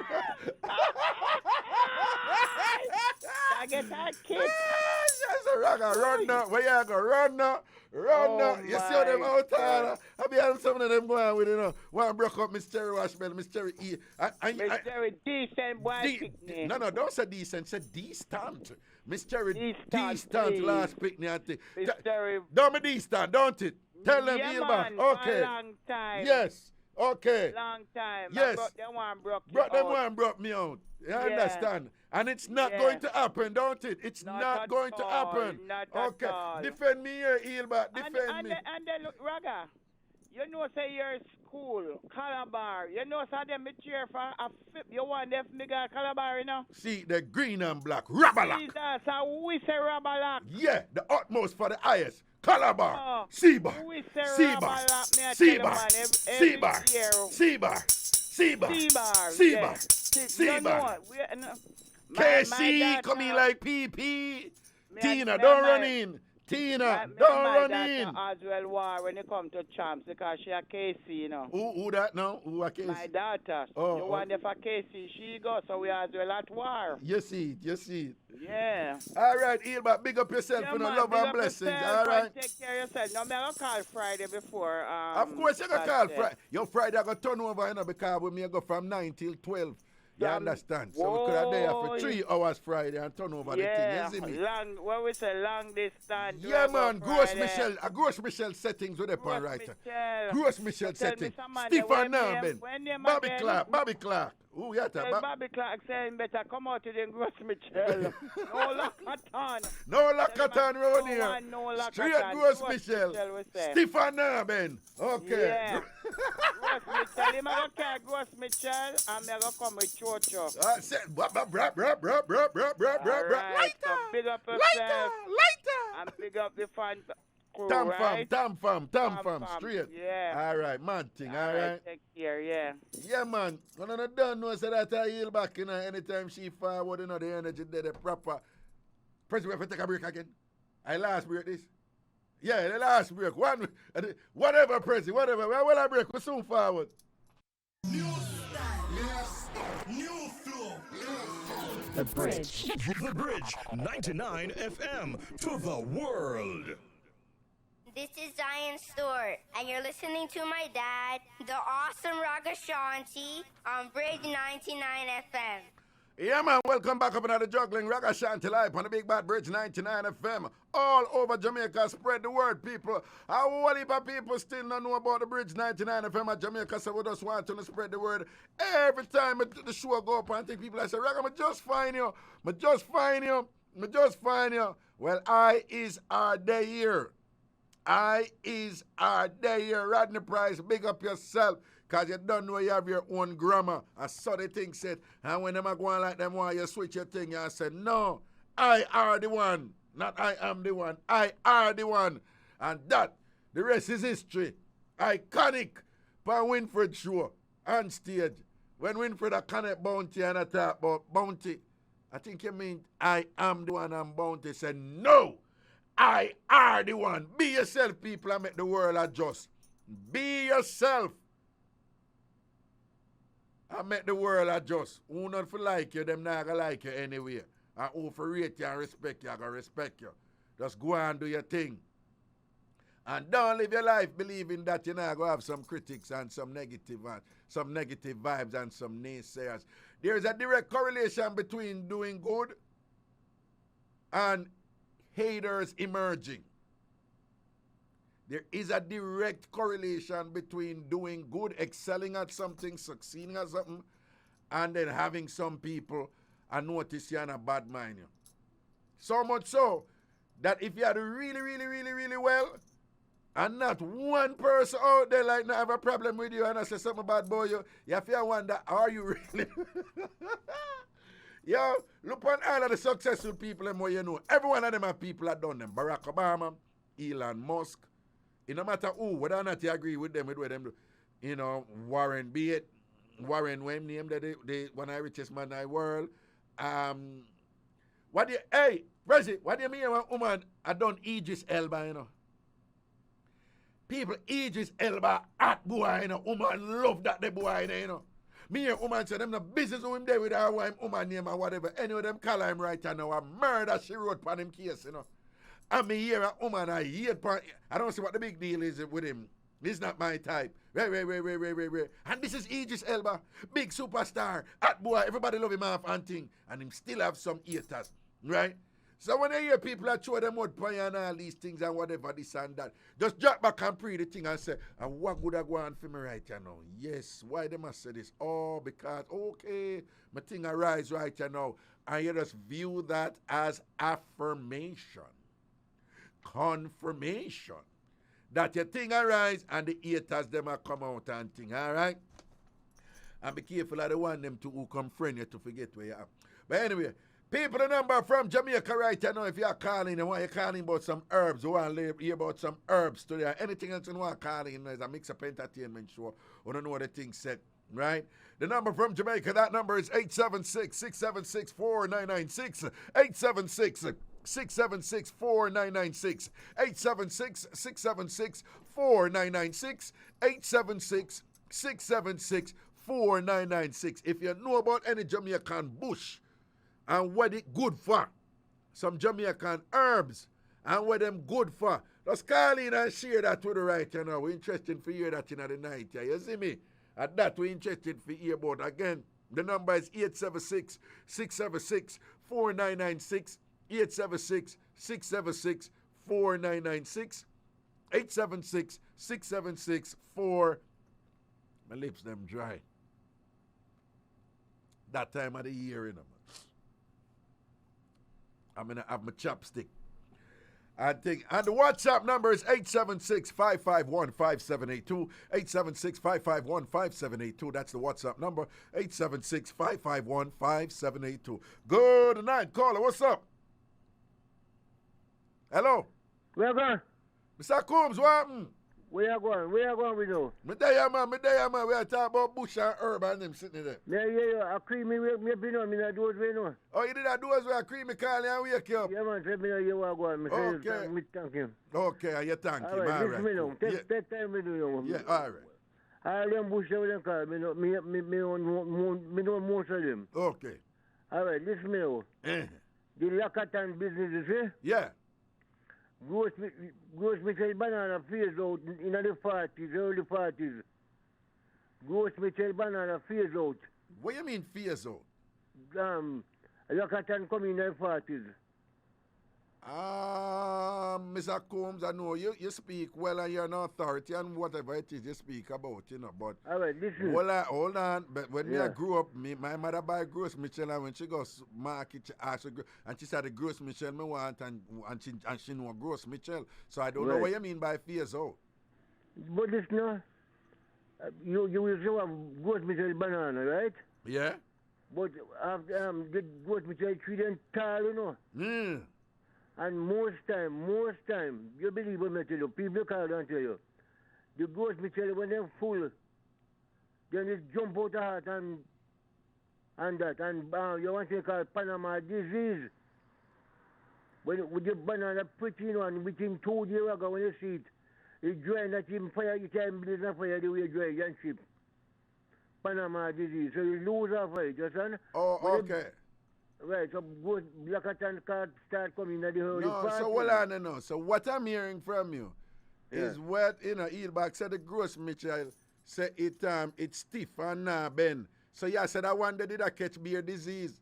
I get that kick. She's a Raga, run now. Where you go? Run now. Run now. You see how them my out there? God. I be having some of them going with, you know. One broke up Miss Cherry Washbell, Miss Cherry E. Mr. Decent boy picnic. No, don't say decent, say distant. Miss Cherry Distant, distant please. last picnic and thing. Mr. Don't be distant, don't it? Tell them Yeah, heel back. man, Okay. a long time. Yes. Okay. Long time. Yes. But them one broke you Brought them out. one brought me out. You Yeah. understand? And it's not Yeah. going to happen, don't it? It's Not not at going to all, happen. not at Okay. all. Defend me here, Eelbert. Defend me. And then look, Raga, you know say your school, Calabar, you know say them me cheer for a flip. You want them me go Calabar, you know? See, the green and black. Rabalak. Jesus, we say Rabalak. Yeah, the utmost for the highest. Calabar. Oh, Seabar. we say Seabar. Rabalak, me I tell you, Seabar. man, every Seabar. year. Seabar. Seabar. Seabar. Seabar. You know Seabar. what? KC, daughter- come in like PP. Me Tina, and don't my- run in. Tina, me don't and my run daughter in. as well war when it come to champs because she a KC, you know. Who that now? Who are My KC? daughter. Oh, you want for KC, she go, so we as well at war. You see it, you see it. Yeah. All right, Eelbert, big up yourself Yeah, for the man, love big and up blessings. yourself All right. and take care of yourself. Now, I'm going to call Friday before. Of course, you can call Friday. Your Friday, I got turn over, you know, because we may go from 9 till 12. You understand? So we could have there for 3 hours Friday and turn over yeah, the thing. You see me? long, what we say, long distance. Yeah, drive man. up Gross Friday. Michelle settings with the pan right. Michelle. Gross Michelle Tell me settings. some man, Stephen when Narben. them Bobby again- Clark. Bobby Clark. Who you Tell talk? Bobby Clark saying better come out to the Gross Michelle. No Lockatan. No Lockatan round No here. one, no Lockatan. Straight Gross Gross Michelle. Michelle, we say. Stephen Narben. Okay. Yeah. Gross Michelle. Him a go carry Gross Michelle and me a go come with Chocho. Say, Alright, so big up yourself and big up the fan crew, right? TamFam, straight. Yeah. All right, man thing, all right. Take care, yeah. Yeah, man. When I don't know, so that I heal back, you know, anytime she forward, you know, the energy there, the proper. President, we have to take a break again. I last break this. Yeah, the last break. One, whatever, President, whatever. Well, I break, we soon forward. New flow. The Bridge. The Bridge 99 FM to the world. This is Diane Stewart, and you're listening to my dad, the awesome Ragashanti, on Bridge 99 FM. Yeah, man, welcome back up another juggling Ragashanti live on the Big Bad Bridge 99 FM. All over Jamaica, spread the word, people. A whole heap of people still don't know about the Bridge 99 FM at Jamaica, so we just want to spread the word. Every time the show go up, I think people I say, Raga, I just find you. I just find you. Well, I is our day here. I is our day here. Rodney Price, big up yourself. Because you don't know you have your own grammar. I saw the thing said, and when them are going like them, why you switch your thing, you say, no, I are the one. Not I am the one. I are the one. And that, the rest is history. Iconic. For Winfred show, on stage. When Winfred a connect Bounty and I talk about Bounty, I think you mean I am the one and Bounty said, no, I are the one. Be yourself, people, and make the world adjust. Be yourself. And make the world adjust. Who not for like you, them not gonna like you anyway. And who for rate you and respect you, I gonna respect you. Just go and do your thing. And don't live your life believing that you're not gonna have some critics and some negative vibes and some naysayers. There is a direct correlation between doing good and haters emerging. There is a direct correlation between doing good, excelling at something, succeeding at something, and then having some people notice you and a bad mind you. So much so that if you are really, really, really, really well, and not one person out there like not have a problem with you and I say something about boy, you have to wonder, are you really? Yo, look on all of the successful people and more you know. Every one of them are people that done them. Barack Obama, Elon Musk. It no matter who, whether or not you agree with them, with what them do. You know, Warren Buffett, Warren Wayne named the one of the richest man in the world. Hey, Reggie, what do you mean when woman I done Idris Elba, you know? People, Idris Elba, hot boy, you know. Woman love that the boy, you know. Me and woman say them no business with him there with her wife, woman name or whatever. Any of them call him right now. A murder she wrote on him case, you know. And me hear a woman, I don't see what the big deal is with him. This is not my type. And this is Idris Elba, big superstar, hot boy, everybody love him off and thing. And him still have some haters, right? So when I hear people that throw them out pie and all these things and whatever, this and that, just drop back and pray the thing and say, and what good I go on for me right now? Yes, why they must say this? Oh, because, okay, my thing arise right now. And you just view that as affirmation, confirmation, that your thing arise and the haters them a come out and thing, all right? And be careful of the one them to who come friend you to forget where you are. But anyway, people, the number from Jamaica right now, if you're calling and want you're calling about some herbs, you want to hear about some herbs today, or anything else you want to call in, there's a Mixup entertainment show. You don't know what the thing said, right? The number from Jamaica, that number is 876-676-4996, 876-676-4996, 876-676-4996, 876-676-4996. If you know about any Jamaican bush, and what it good for, some Jamaican herbs, and what them good for, just call in and share that with the right, you know. We're interested for hear that in the night, yeah. You see me? At that, we're interested for hear about. Again, the number is 876-676-4996, 876-676-4996, 876-676-4. My lips them dry. That time of the year, you know. I'm going to have my chopstick. And the WhatsApp number is 876-551-5782. 876-551-5782. That's the WhatsApp number. 876-551-5782. Good night, caller. What's up? Hello? Where you going? Mr. Combs, what happened? Where you going? Where you going with you? Me there, man. We are talking about bush and herb and them sitting there. Yeah. I creamy me been on me that doors we know. Oh, you did that doors where I creamy call and wake you up? Yeah, man. Tell me that you are going. Okay. Me thank you. Okay, you thank him. All right, listen me now. Yeah. Take time with you. Yeah, all right. All them bush over them call. Me know most of them. Okay. All right, listen me now. The Lakatan business, you see? Yeah. Gross Michel Banana phase out in the 40s, early 40s. Gross Michel Banana phase out. What do you mean phase out? Lakatan come in the 40s. Mr. Combs, I know you speak well and you're an authority and whatever it is you speak about, you know, but all right, listen. Hold on. But when I grew up, my mother buy Gross Michel and when she goes market, she asked her, and she said the Gross Michel me want and she know Gross Michel. So I don't know what you mean by phase out. But listen, you will say Gross Michel Banana, right? Yeah. But the Gross Michel tree and tall, you know. And most time, you believe what I tell you, people call and tell you, the Gross Michel, when they're full, then it jump out the heart and that, and you want to call Panama disease. with the banana pretty, you know, and within 2 days ago when you see it, it dry, not even fire, you can't blaze a fire the way it dry, and chip. Panama disease, so you lose a fire, you understand? Oh, okay. Right, so good black and card start coming at the whole No, party. so hold on now. So what I'm hearing from you is what, you know, Eelbach said the gross Mitchell said it's stiff and bend. So yeah, I said I wonder did I catch beer disease?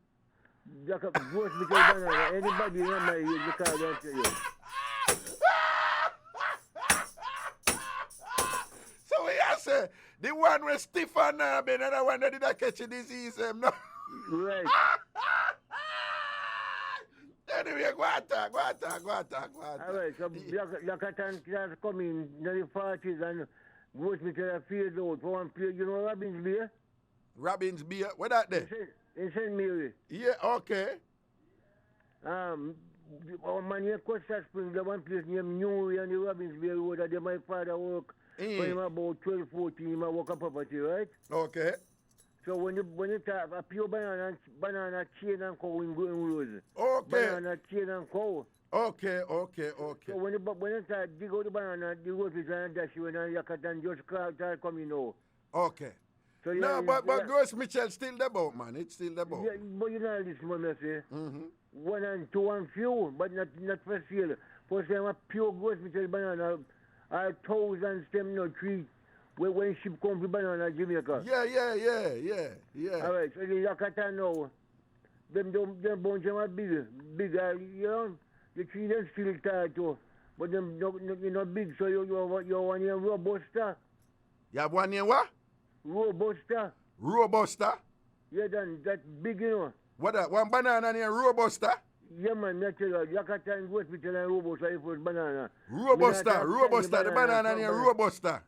Gross Mitchell banana, anybody in my age, you can't answer you. So yeah, say the one with stiff and bend, and I wonder did I catch a disease? No. Right. Anyway, go on talk. All right, so black and class come in the 40s and Gross Mitchell fades out for one play. You know Robin's beer? Robin's beer? What that there? In St. Mary. Yeah, okay. Our man here, Costa Springs, the one place named Newry and the Robin's beer road that my father work when he was about 12, 14, he work on property, right? Okay. So when you talk a pure banana chain and cow in growing roads. Okay. Banana chain and cow. Okay. So when you start dig out the banana, the road is and dash you and you can just start coming now. Okay. So no, but Gross Mitchell still the boat, man. It's still the boat. Yeah, but you know this one, I say. 1 and 2 and few, but not for sale. First time a pure Gross Mitchell banana, 1,000 stem no tree. When ship come to banana Jamaica. Yeah. All right, so the Yakata now, them bunch them are big, you know, the tree them still tight too, but them not big, so you want a robusta. You have one here what? Robusta. Robusta? Yeah, that big, you know. What that? One banana near Robusta? Yeah, man, that's it. Yakata and Gross Mitchell and Robusta, if it's banana. Robusta, the banana near Robusta.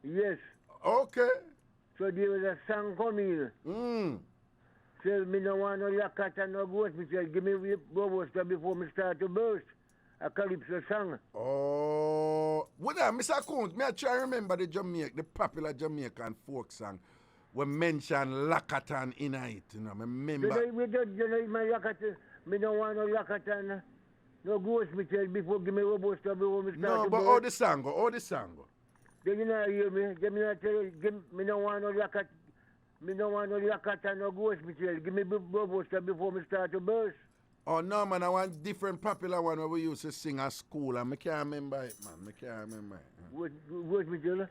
Yes. Okay. So there was a song coming. Say me no want no Yakata no Gross Mitchell. Give me Robusta before me start to burst. A calypso song. Oh. What that, Mr. Coons? Me I try to remember the popular Jamaican folk song. We mention Lakatan in it. You know, I remember. You know, my Yakata. Me no want no Yakata no Gross Mitchell before give me Robusta before me start to burst. No, but all the song go. Then you know hear me. Give me tell you, me no want no Yakata. Me no want no Yakata no Gross Mitchell. Give me Robusta before me start to burst. Oh no, man! I want different popular one where we used to sing at school, and I can't remember it, man. Gross Mitchell.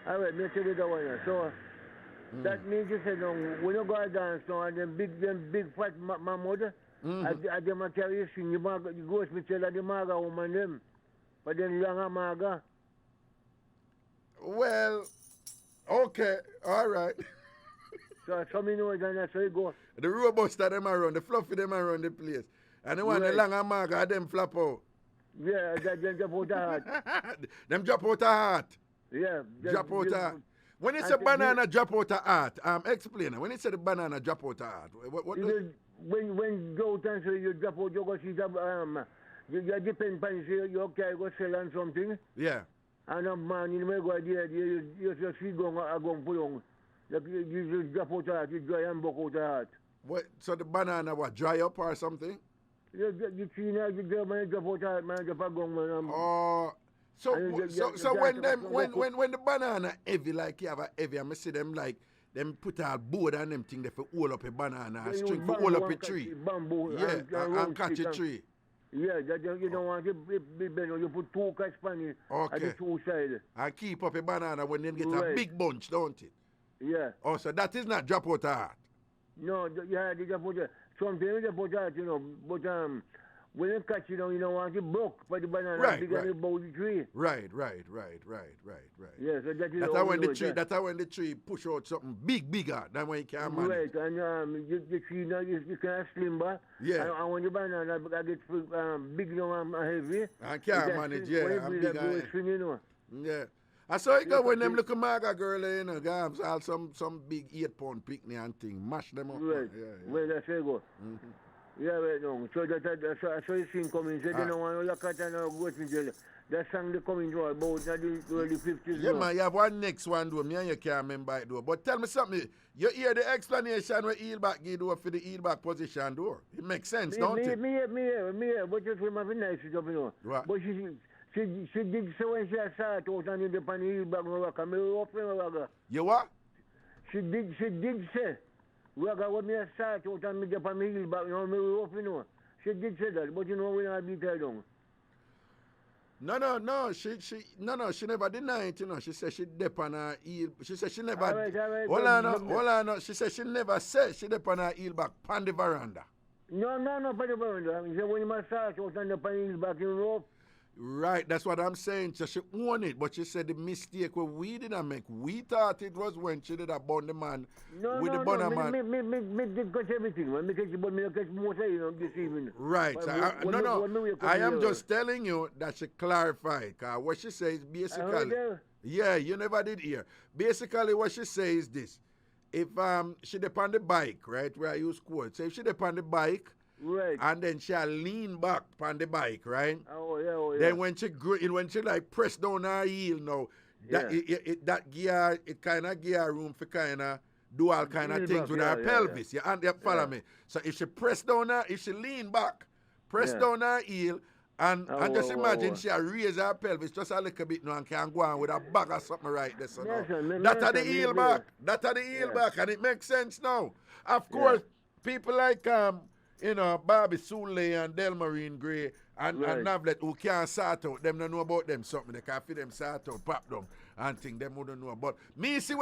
All right, me tell you that one. So that means you say no. When you go to dance now, and them big fat mother, I them carry you sing. You Gross Mitchell and the maga woman them, but then younger maga. Well, okay, all right. So me know that that's how you go. The robusta them around, the fluffy them around the place. And the one the long and maga, them flap out. Yeah, them drop out the heart. Them drop out the heart. Yeah. Drop out the heart. When it's a banana drop out the heart, explain it. When it's a banana drop out the heart, what does... When go down, so you drop out, you go see the, you depend on you okay, go sell on something. Yeah. And a man, you may go there, you just see going for long. You just drop out the heart, you dry and buck out the heart. What, so the banana what, dry up or something? You see now, you drop out the heart, man, drop a gun, man. Oh, so when the banana heavy, like you have a heavy, I see them like, them put a board and them thing, they for hold up a banana, a string for hold up a tree. Bamboo. Yeah, and catch a tree. Yeah, you don't want to be better. You put 2 catch pan at the 2 sides. And keep up a banana when they get a big bunch, don't it? Yeah. Oh, so that is not drop out heart. No, yeah, they just put something they put out, you know, but when you catch it, you don't want to broke for the banana bigger than about the tree. Right. Yeah, so that is that's how when the tree push out something bigger than when you can manage. Right, and the tree now you can slim back. Yeah. And when the banana get big now and heavy. I can't manage, yeah. I'm big, you know. Yeah. I saw it go when them look at Maga girl, you know, guys, all some big 8-pound picnic and thing, mash them up. Right. Yeah. Well, that's how it go. Yeah, right now. So that's you see coming. So they don't want to look at and Gross Mitchell. That song they coming to about the early 50s. Yeah, man, you have one next one, though. Me and you can't remember it, though. But tell me something. You hear the explanation where Eelback give for the Eelback position, though? It makes sense, don't it? Me, but just remember nice stuff, you know. What? But she did so when she saw it out and in the pan Eelback, Raga, me rough, Raga. You what? She did say, Raga, what me saw it out and me the pan Eelback, you know, me rough, you know. She did say that, but you know, we not beat her down. No. She never denied it, you know. She said she dip on her heel. She said she never. All right. Hold on. She said she never said she dip on her heel back on the veranda. No, on the veranda. She said when you massage out on the pan heel back, you rope. Right, that's what I'm saying. So she owned it, but she said the mistake what we didn't make. We thought it was when she did a bun the man with the bunner man. Me did catch everything, man. Me catch more say, you know, this evening. Right. I am just telling you that she clarified. Cause what she says basically, yeah, you never did hear. Basically, what she says is this: if she dip on the bike, right, where I use quotes. So if she dip on the bike. Right. And then she'll lean back on the bike, right? Oh, yeah. Then when she like press down her heel now, that gear, it kind of give her room for kind of do all kind of things with her pelvis. You follow me? So if she press down her, if she lean back, press down her heel, and just imagine she'll raise her pelvis just a little bit now and can go on with a bag or something right there. So that's the heel back. That's the heel back, and it makes sense now. Of course, people like you know, Bobby Sule and Delmarine Gray and Navlet who can't sort out, them don't know about them something. They can't fit them sort out, pop them and think them wouldn't know. But me know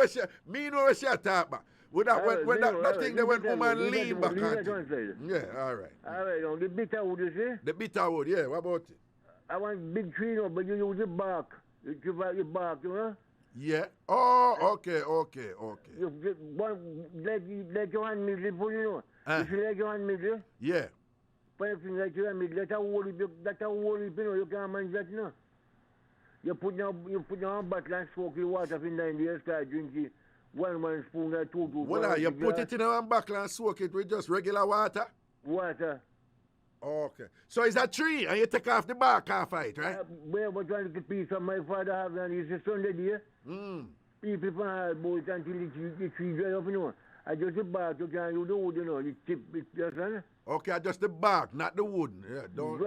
what she talk about. With that thing that when woman lean back on. Yeah, all right. All right, the bitter wood, you see? The bitter wood, yeah, what about it? I want big tree, no, but you use the bark. You give out the bark, you know? Yeah. Oh, okay. You let your hand middle, you know? If you let your hand middle? Yeah. Put everything like your hand middle, that's a whole heap, you know, you can't manage that, you know? You put down a bottle and soak the water in there, and you start drinking one spoon or two. Well, you put it in a bottle and soak it with just regular water? Water. Okay. So it's a tree, and you take off the bark off it, right? Well, but one little piece of my father have, and it's a Sunday day. People from Herbal until the tree dry up, you know. I just the bark, you can't use the wood, you know. The tip, it's just, okay, just the bark, not the wood. Yeah, don't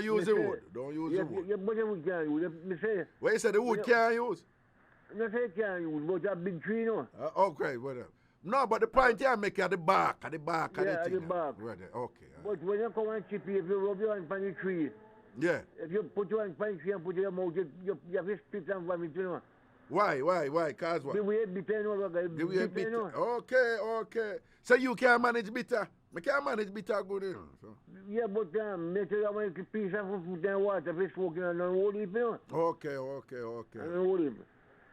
use the wood. Don't use the wood. Yeah, but the wood can't use. Me say. What you say the wood can't use? No, say it can't use, but a big tree, you know. Okay, whatever. No, but the point here make the bark, the bark, the thing. The bark. Right there. Okay. But when you come and chip it, if you rub your hand on the tree, if you put your hand on the tree and put your mouth, you have to spit and vomit, you know. Why? Cause what? The way bitter, you know, the way bitter. Okay. So you can manage bitter? I can manage bitter good, you know. So. Yeah, but make sure you want a piece of food and water if it's smoking and don't hold it, you know. Okay. And hold it.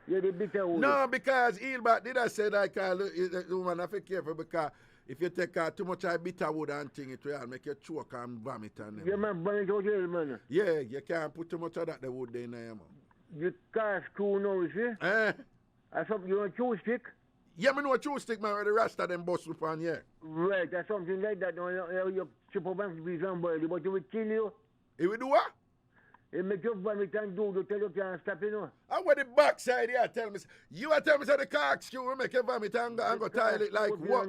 Yeah, the bitter hold no, because Eelback did I say that the woman have to be careful because if you take too much of bitter wood and thing, it will make you choke and vomit and yeah, man, vomit out here, man. Yeah, you can't put too much of that the wood in there, man. You can't screw now, you see? That's something, you know, chew stick? Yeah, I know a chew stick, man, where the rest of them bust up on, yeah. Right, that's something like that. You chip up and be somebody, but it will kill you. It will do what? It make you vomit and do, you tell you can't stop, you know. And where the backside here, tell me, you are telling me that the corkscrew will make you vomit and go tile it like what?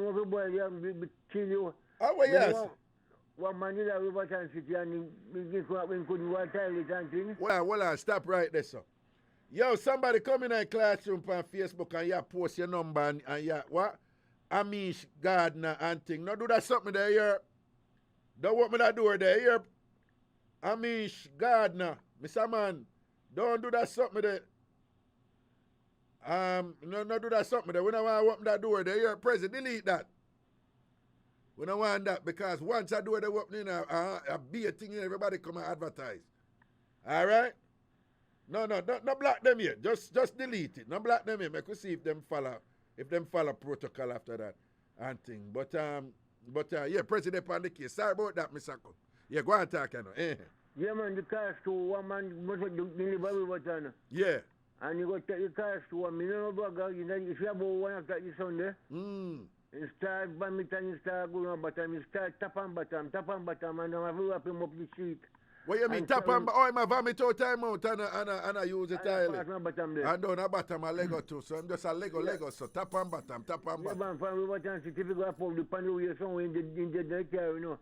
Kill you. Oh, well, yes. One man in a river and city and he couldn't want tile it and thing. Well, stop right there, sir. Yo, somebody come in a classroom on Facebook and you post your number and you, what? Amish gardener and thing. No, do that something there, here. Don't want me that door there, here. Amish gardener, Mr. Man, don't do that something there. No do that something there. We don't want to open that door there. You're president, delete that. We don't want that because once I do it, they open a beer thing and everybody come and advertise. All right? No, block them here. Just delete it. No block them here. Make we see if them follow protocol after that and thing. But yeah, president on the case. Sorry about that, Mr. Cook. Yeah, go and talk, you know. Yeah, man, the cars to one man must deliver with what. Yeah. And you go take the cars to 1 million burger, you know, if you have 1 o'clock this Sunday, you start vomit and you start going on bottom, you start tap on bottom, and then have to wrap him up the street. What you mean? Tap and I vomit out time out and I use the tile. And down the bottom a Lego too. So I'm just a Lego. So tap and bottom. Yeah, man, from what I'm saying, if you go up the pan where somewhere in the car, you know.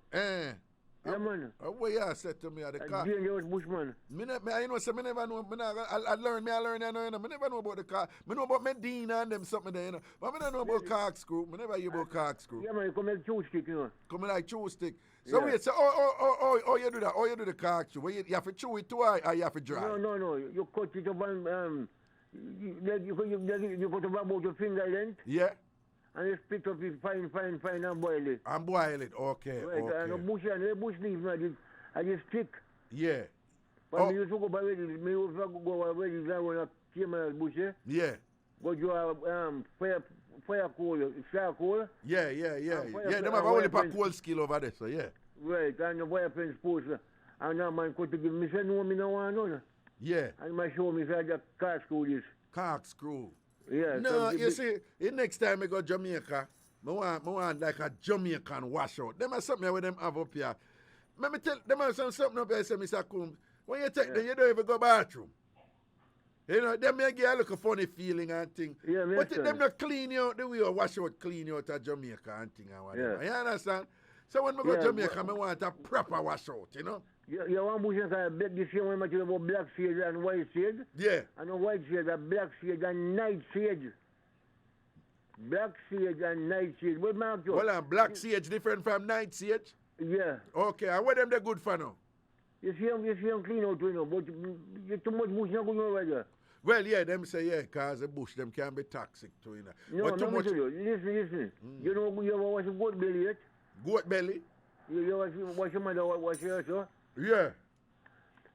Yeah, man. What you said to me at the car? Dangerous bushman. I never know. I learn, you know. I never know about the car. I know about Medina and them something there, you know. But I don't know about corkscrew. I never hear about corkscrew. Yeah, man, you come like chew stick, you know. Come like chew stick. So wait, so you do that? You do the corkscrew? You have to chew it too, or you have to dry? No. You cut it up and you put it about your finger length. Yeah. And you split up it fine and boil it. And boil it, okay. Right, okay. And the bush leaf, I just stick. Yeah. But me used to go by ready, me used to go already when I came out of the bush, Yeah. Go to fire coal, charcoal. Yeah. Them have only a coal skill over there, so yeah. Right, and the fire fence post. And now man could give me say no, me no want none. Yeah. And my show me say the corkscrew this. Corkscrew. Yeah. No, you see, the next time I go Jamaica, I want like a Jamaican washout. Them are something where them have up here. Let me tell them have something up here, say, Mr. Combs. When you take them, you don't even go bathroom. You know, them may get a look a funny feeling and thing. Yeah, but them not clean you out the way you wash out, clean you out of Jamaica and thing and whatever. You understand? So when I go Jamaica, I want a proper washout, you know? You want bush and black this year when I about black shade and white shade? Yeah. And the white shade, a black shade and night shade. Black shade and night shade. What mark you? Well, black sage different from night sage? Yeah. Okay, and what them they good for now? You see them clean out, you know, but you too much bush not going over there. Well, yeah, them say, yeah, because the bush, them can be toxic too, you know. No, but too much... Listen. You know, you ever watch a goat belly yet? Goat belly? You watch your mother watch your also? Yeah.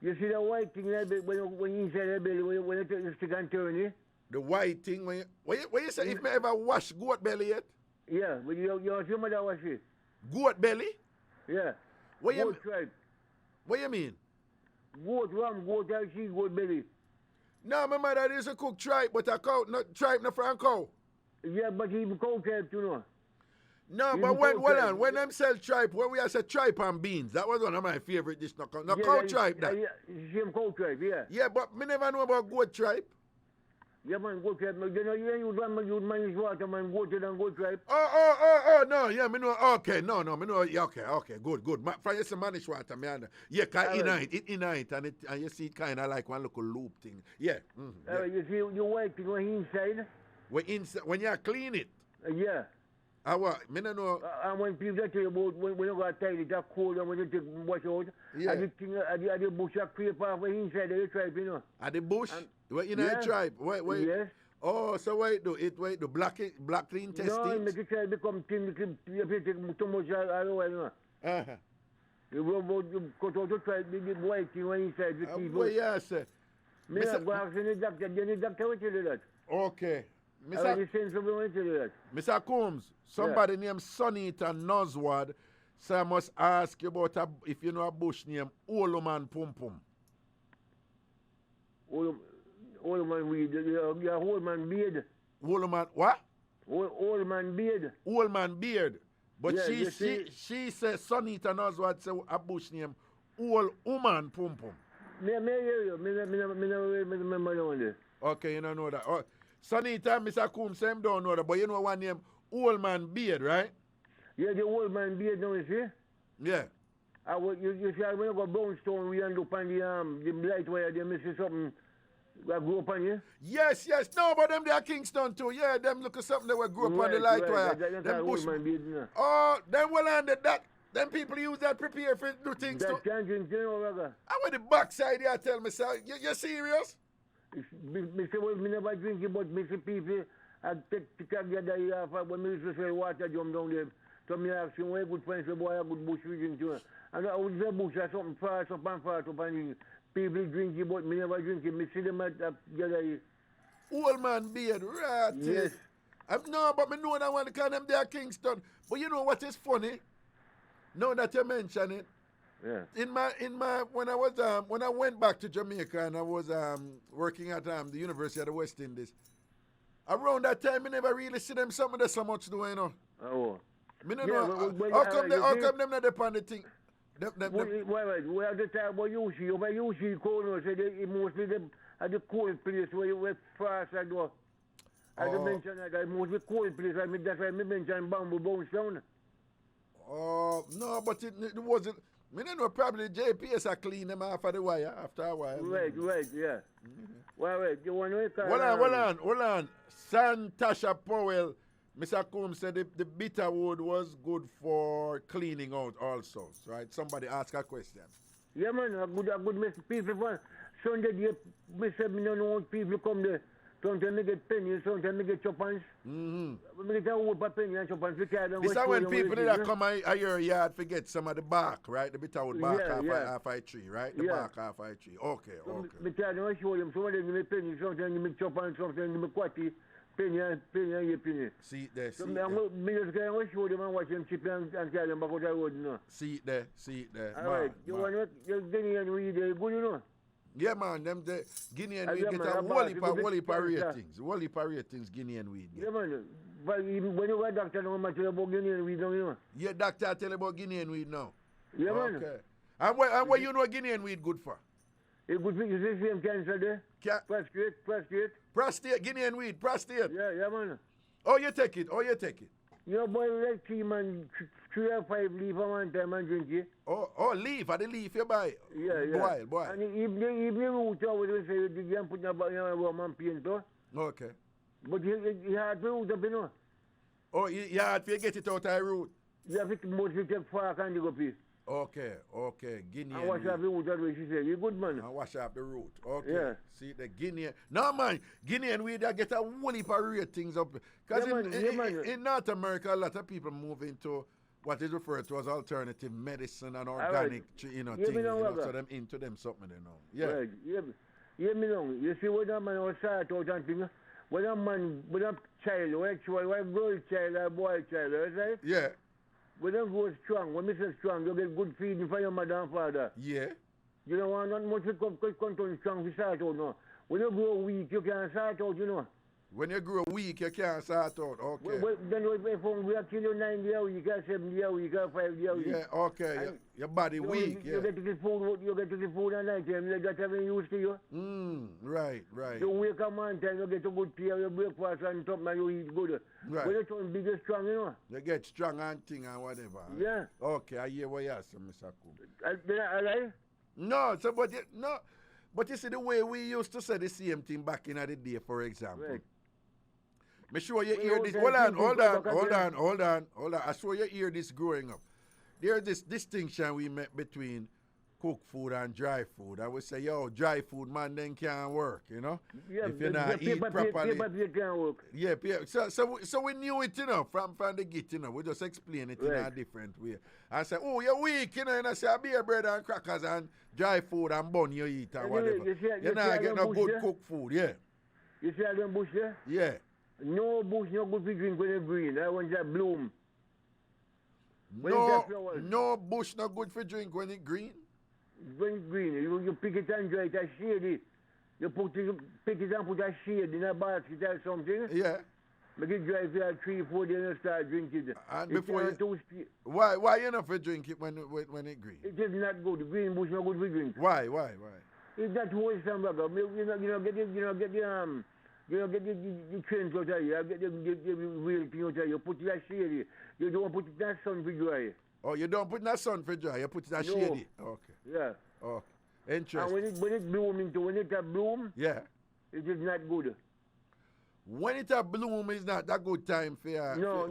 You see the white thing there when you inside the belly, when you take the stick and turn it? The white thing, when you say, if me ever wash goat belly yet? Yeah, but you watch your mother wash it. Goat belly? Yeah. Goat tribe. What you mean? Goat ram, goat sheep, goat belly. No, my mother used to cook tripe, but a cow, not tripe, not from cow. Yeah, but he cow tripe too, know. No, but when them sell tripe, when we have said tripe and beans, that was one of my favorite dish. No cow tripe, that. Same cow tripe, yeah. Yeah, but me never know about goat tripe. Yeah, man, goat tripe. You know, you manage water, man, goat and goat tripe. No, yeah, me know, okay, no, me know, yeah, okay, good. From you say manage water, me under. Yeah, cause in it, and you see it kind of like one little loop thing. Yeah. You see, you white thing when inside. When you clean it. Yeah. What? Me no know. And when people tell you about when you got tired, it's cold and when you take wash out, yeah. And the bush a creep off when inside the tripe, you know. At the bush? Where in the tripe? Wait. Yes. Oh, so wait, the black intestines? No, it make the tripe become thin, you take too much oil, you know. Uh-huh. You cut out the tripe, the white thing when inside the people. Well, yeah, sir. Me not go ask any doctor, will tell you that. Okay. Mr. Combs, somebody named Sonita Noswad, so I must ask you about if you know a bush named Oloman Pum Pum. Oloman weed, yeah, old man beard. Oloman, what? Old man beard. Old man beard. But yeah, she says Sonita Noswad say a bush named Old Woman Pum Pum. Me hear you. Me remember that. Okay, you don't know that. Oh. Sonita, Mr. Combs, same don't know that, but you know one name, Old Man Beard, right? Yeah, the Old Man Beard, don't you see? Yeah. You see, when you go Brownstone, we end up on the light wire, they miss something that grew up on you? Yes. No, but them they are Kingston too. Yeah, them look at something that will grow up on the light wire. That's Old Man Beard, you know. Oh, them well under that. Them people use that prepare for do things too. That can't drink, you know, Raga. I went the backside here, tell me, sir. You serious? Mr. Well, me never drink it, but Mr. People, I take the gather here when me used to sell water jump down there. So me ask him, where good friends, boy, a good bush we drink too. And I was the bush, something fast up, and people drink it, but me never drink it. Me see them at gather here. Old Man Beard, right? Yes. No, but me know that one because them there Kingston. But you know what is funny? Now that you mention it, yeah. In my when I went back to Jamaica and I was working at the University of the West Indies, around that time I never really see them something that so much doing, you know. Oh. Me no know. How come them not upon the thing? We have to talk about Yushi. Over Yushi corner, say they mostly at the cold place where you went fast and go. As I mentioned that mostly cold place. I mean that's why I mentioned Bamboo Bounce Down. Oh no, but it wasn't. I don't know, probably JPS are clean them off of the wire after a while. Right, yeah. Right. You want to Hold on. Santasha Powell, Mr. Combs said the bitter wood was good for cleaning out also, right? Somebody asked a question. Yeah, man, a good message. People, Sunday, me don't know people come there. Sometimes I get pennies, sometimes I get chopans. We get a whole penny and chopans. This is when people that come at your yard forget some of the bark, right? The bitter wood bark half a tree, right? The bark half a tree. Okay. I tell I show them. Some of them give me pennies, sometimes give me chopans, sometimes give me quatty. Penny. See it there. So I just show them and watch them chip and tell them about the road, you know. See it there. All right. You want to get in and read good, you know. Yeah, man, them the Guinean weed get a whole heap of ratings. Whole heap of ratings, Guinean weed. Yeah, man. But when you go to doctor, no matter about Guinean weed, don't you know? Yeah, doctor tell you about Guinean weed now. Yeah, man. Okay. And what you know Guinean weed good for? It good for you see same cancer there. Prostate, Guinean weed, prostate. Yeah, man. Oh, you take it. You know, boy, like 3 man, 3 or 5 leaf at one time and drink it. Oh, leaf, the leaf you buy. Yeah. Boil. And if the root out, they say you can put a man paint, though. Okay. But you have to root up, you know. Oh, you have to get it out of the root. You have to mostly take fork and you go pee. Okay. Guinean and wash off the root, that way she said. You good, man. And wash off the root. Okay. Yeah. See, the Guinean. No, man. Guinean weed, they get a whole heap of ratings up. Because in North America, a lot of people move into what is referred to as alternative medicine and organic, things. So them into them something, you know. Yeah. Right. Yeah, me know. You see what that man was start out and thing. When a man, with a child, when a girl child or boy child, right? Yeah. When them go strong, when Mrs. Strong, you get good feeding for your mother and father. Yeah. You don't want not much to come strong to start out, no. When you grow weak, you can't start out, you know. When you grow weak, you can't start out. Okay. Then we are killing 9 days a week, 7 days a week, 5 days a week. Yeah, okay. Your body weak, You get to the food at night time, that's having used to you. Right. You wake up one time, you get a good tea, you breakfast and top, and you eat good. Right. When you turn big and strong, you know. You get strong and thing and whatever. Yeah. Okay, I hear what you say, Mr. Cook. Alright? No, but you see the way we used to say the same thing back in the day, for example. Right. Me sure you hear this. Hold on. I sure you hear this growing up. There's this distinction we make between cooked food and dry food. I would say, dry food, man, then can't work, you know? Yeah, if you not eat properly. Paper can't work. Yeah, so we knew it, you know, from the get, you know. We just explain it in a different way. I say, you're weak, you know, and I say, beer, bread and crackers and dry food and bun you eat and whatever. You're not getting no good cooked food, yeah. You see how them bush there? Yeah. No bush, no good to drink when it's green. I want that bloom. No bush, no good for drink when it's green? When it's green, you pick it and dry it, shade it. You pick it and put a shade in a basket or something. Yeah. Make it dry for 3-4 days and start drinking it. And before why you not for drink it when it's green? It is not good. Green bush not good for drink. Why? It's not wholesome, brother. Get the trains out of you, get the real thing out of you, put it in shady. You don't put it in the sun for dry. Oh, you don't put it in the sun for dry, you put it in shady. Okay. Yeah. Okay. Interesting. And when it bloom, yeah, it is not good. When it a bloom, is not that good time for you. No,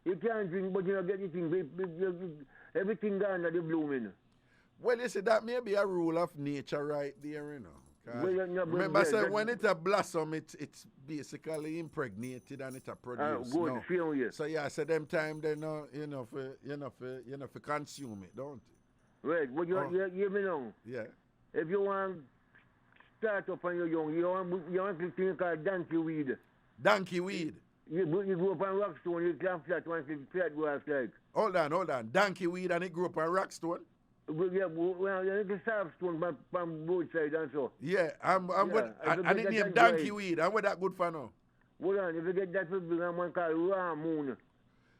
you can't drink, but you don't get anything. Everything gone at the blooming. Well, you see, that may be a rule of nature right there, you know. Remember, when it a blossom, it's basically impregnated and it a produce. Good, feel you. So yeah, so them time they know, for consume it, don't you? Right, but you hear me now. Yeah. If you want to start up on your young, you want to think called donkey weed. Donkey weed. You go up on rockstone, you can flat once it's flat grass like. Hold on. Donkey weed and it grew up on rockstone. Yeah, well, you need to serve stone from both sides and so. Yeah, I'm good. And it named donkey weed. And what that good for now? Hold on, if you get that for big, I'm going to call raw moon.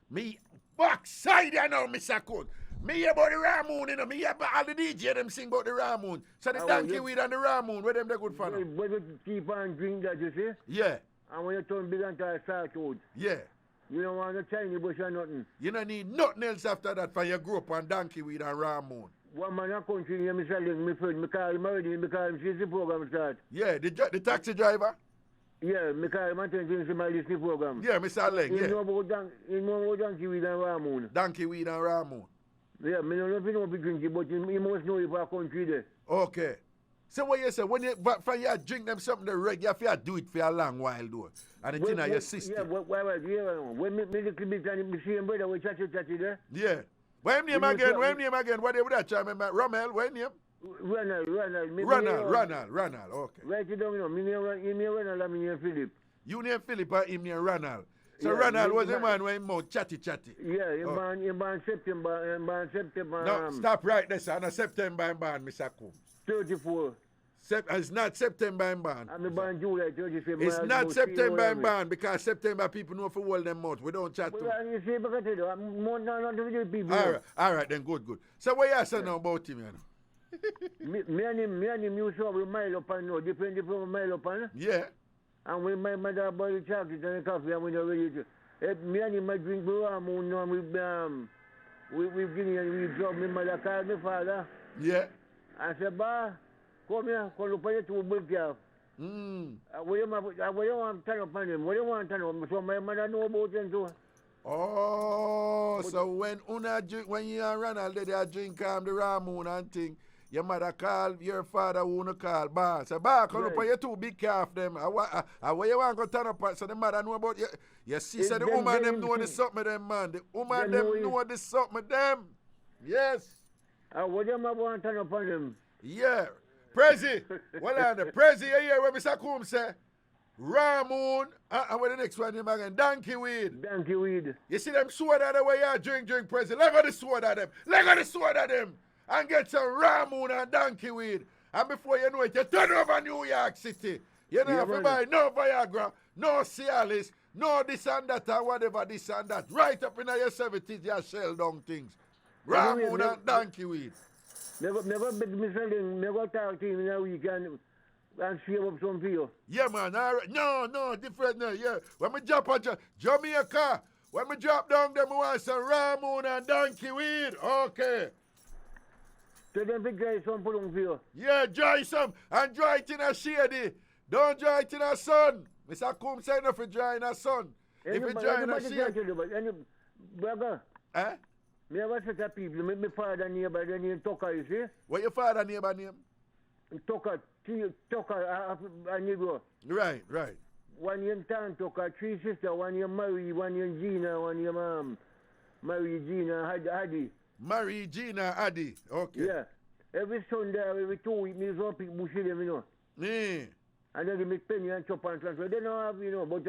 Me backside there now, Mr. Code. Me hear about the Ramoon, you know. Me hear about all the DJ them sing about the Ramoon. So the donkey weed and the Ramoon, where them they good for now? When you keep on drink that, you see? Yeah. And when you turn big into a saltwood, Yeah. you don't want no tiny bush or nothing. You don't need nothing else after that for you grow up on donkey weed and Ramoon. One man in the country here, Mr. Link, my friend, I call him already because since the program start. Yeah, the taxi driver? Yeah, I call him and tell him to my listening program. Yeah, Mr. Link, He yeah. know about donkey weed and Ramoon. Donkey weed and Ramoon. Yeah, I don't know if you know if you drink it, but he must know it for a country there. Okay. So what you say, when you drink them something the reggae, you have to do it for a long while though. And it's in your system. Yeah, when me little bit and me see him brother, we chatty there. Yeah. What name again? What name again? What they would have tried remember? Rommel, what name? Ronald. Ronald, okay. Write it down, you know. Me name Ronald and me name Philip. You name Philip and him name Ronald. So Yeah, Ronald was the man when he more chatty. Yeah, he born September. No, stop right there, sir. No September I'm born, Mr. Combs. 34. It's not September I'm born. I'm born July 37. It's not September I'm born because September people know for hold them mouth. We don't chat to. Well, you see, because I'm more not the people. All right, then good. So what you say now about him, you know? me and him used to have a mile up and no, depending from a mile up and. Yeah. And when my mother bought the chocolate and the coffee and we were ready to. Me and him I drink Ramoon and with Guinea and we drop me mother called my father. Yeah. I said, "Ba, come here, come look for your two big calf." What you want to turn up on him? What you want to turn up? So my mother know about him too. Oh, so when you and Ronald they drink the Ramoon and thing, your mother call your father who no call Ba. Say, Ba, come look for your two big calf them. Where you want to turn up so the mother know about you? You see, so the woman them know the something them, man. The woman them know the something them. Yes. What you want to turn up on him? Yeah. Prezi. Well, on the Prezi, you hear what Mr. Combs say? Ramoon. And what the next one name again? Donkey weed. Donkey weed. You see them soda the way you drink, Prezi. Let go the soda them. Let go the soda them. And get some Ramoon and donkey weed. And before you know it, you turn over New York City. You know, if you buy no Viagra, no Cialis, no this and that, and whatever this and that. Right up in your 70s, you shell down things. Ramoon and donkey weed. Never beg Mr. Ling, never talk to him in a week and save up some for you. Yeah, man. All right. No, different now. Yeah. When we jump on Jamaica, when we drop down there, we want some Ramoon and donkey weed. Okay. So then we dry some for you. Yeah, dry some. And dry it in a shady. Don't dry it in a sun. Mr. Combs said no for dry in a sun. If you dry in a shady. Brother. Eh? Me have a set of people. My father neighbor, the name Tucker, you see? What your father neighbor name? Tucker, a Negro. Right. One name Tan Tucker, three sisters, one name Mary, one name Gina, one name Mary Gina Addy. Mary Gina Addy. Okay. Yeah. Every Sunday, every 2 weeks, me go pick bushy them, you know. Yeah. And then they make penny and chop and transfer. They don't have, you know, but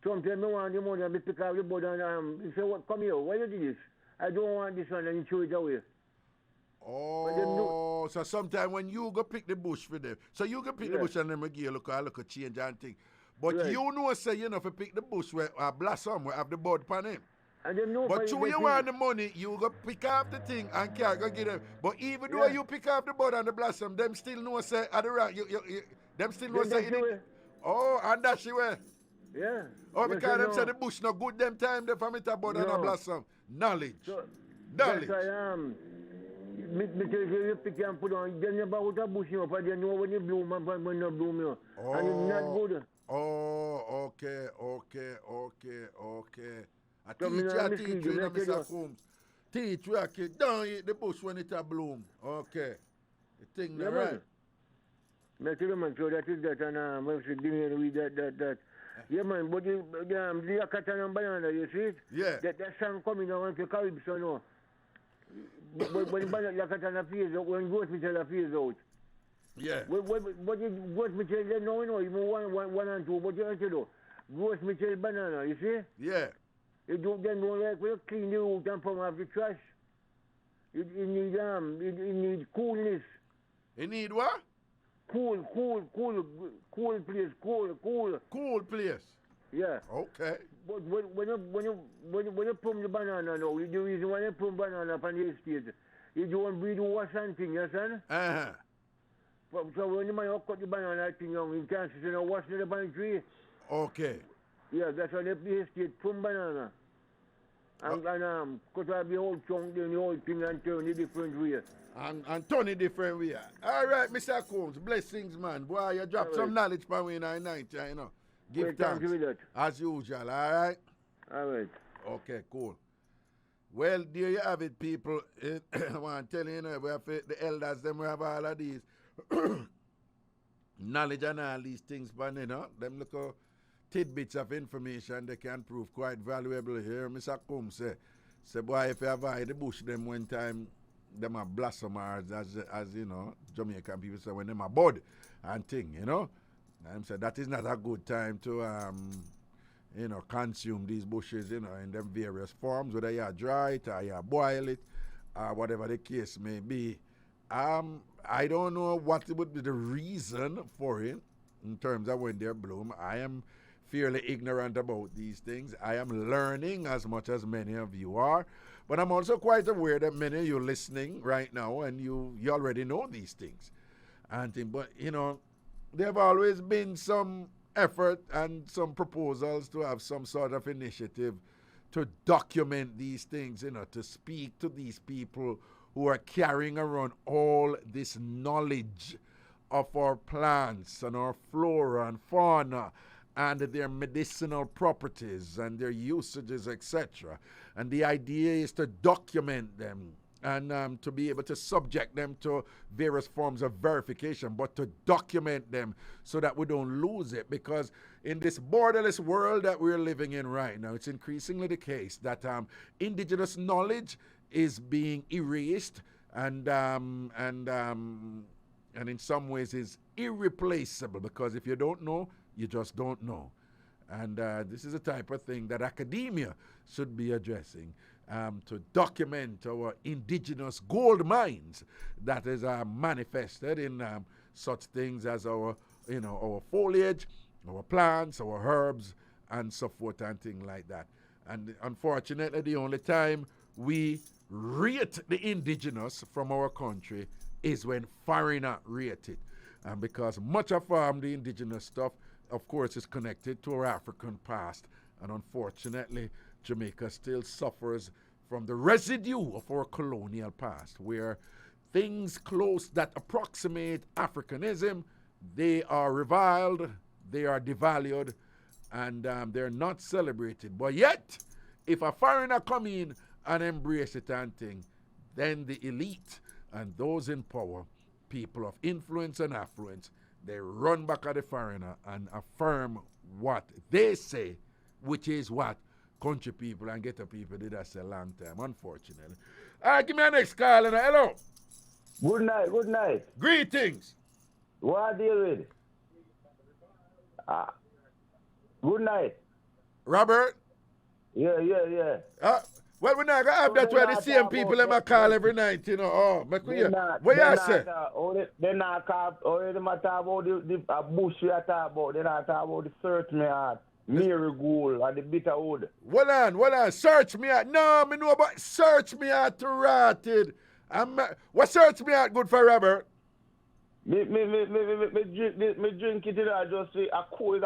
sometimes I want the money and they pick up the board and he say, "What, come here, why you do this? I don't want this one," and you throw it away. Oh, so sometimes when you go pick the bush for them, so you go pick the bush and then we give you look a change and thing. But you know, say, you know, if you pick the bush where blossom, where have the bud pan him. And they know but you want the money, you go pick up the thing and can't go get them. But even though you pick up the bud and the blossom, them still know, say, at the right, them still know, say, oh, and that's the way. Yeah. Oh, because them say the bush no good them time they for me to bud and a blossom. Knowledge. So, knowledge. Yes, I am. Me tell you pick and put on. They never put a bush up, but they know when you bloom and when you bloom. And it's not good. Oh, okay. I teach you, Mr. Combs. Teach you, kid. Don't eat the bush when it a bloom. Okay. The thing not right. I tell you, man, so that is that, and I'm give me read that. Yeah, man, but the cotton and banana, you see it? Yeah. That song coming out to Caribbean, so no. But when banana cotton appears out, when goat metal appears out. Yeah. But goat metal, they know, even one and two, but you have to do. Goat metal banana, you see? Yeah. You don't like when you clean the root and from off the trash. You need coolness. You need what? Cool place. Cool place. Yeah. Okay. But when you pump the banana now, the reason why you pump banana upon the estate, you don't breed wash and thing, you understand? Uh-huh. So when you might cut the banana thing young, in chances you know wash the upon the tree. Okay. Yeah, that's why the estate pump banana. And cut off the whole chunk, then the whole thing and turn it different way. And turn it different way. All right, Mr. Combs, blessings, man. Boy, you drop some knowledge for me in the night, you know. Give thanks. As usual, all right? All right. Okay, cool. Well, there you have it, people. I want to tell you, we have the elders, them we have all of these knowledge and all these things, but you know, them little tidbits of information they can prove quite valuable here. Mr. Combs say, boy, if you avoid the bush them one time, them are blossom as you know, Jamaican people say when them are bud and thing, you know. And say that is not a good time to you know, consume these bushes, you know, in them various forms, whether you dry it or you boil it, or whatever the case may be. I don't know what would be the reason for it in terms of when they bloom. I am fairly ignorant about these things. I am learning as much as many of you are, but I'm also quite aware that many of you listening right now and you already know these things. But, you know, there have always been some effort and some proposals to have some sort of initiative to document these things, you know, to speak to these people who are carrying around all this knowledge of our plants and our flora and fauna and their medicinal properties and their usages, etc. And the idea is to document them and to be able to subject them to various forms of verification, but to document them so that we don't lose it. Because in this borderless world that we're living in right now, it's increasingly the case that indigenous knowledge is being erased and in some ways is irreplaceable, because if you don't know, you just don't know. And this is a type of thing that academia should be addressing, to document our indigenous gold mines that is manifested in such things as our foliage, our plants, our herbs, and so forth and things like that. And unfortunately, the only time we rate the indigenous from our country is when foreigner rate it. And because much of the indigenous stuff, of course, is connected to our African past. And unfortunately, Jamaica still suffers from the residue of our colonial past, where things close that approximate Africanism, they are reviled, they are devalued, and they're not celebrated. But yet, if a foreigner come in and embrace it and thing, then the elite and those in power, people of influence and affluence, they run back at the foreigner and affirm what they say, which is what country people and ghetto people did us a long time, unfortunately. All right, give me a next call. And hello. Good night, good night. Greetings. What deal with? Good night. Robert? Yeah. Well, we're not going to have that where the same people them a call every night, you know. Oh, what you say? They're not talk about the bush we are talking about. They're not talking about the search me out, marigold, and the bitterwood. Hold on. Search me out. No, me know about search me out to rotted. What search me out good for, Robert? Me drink it, I just say a cold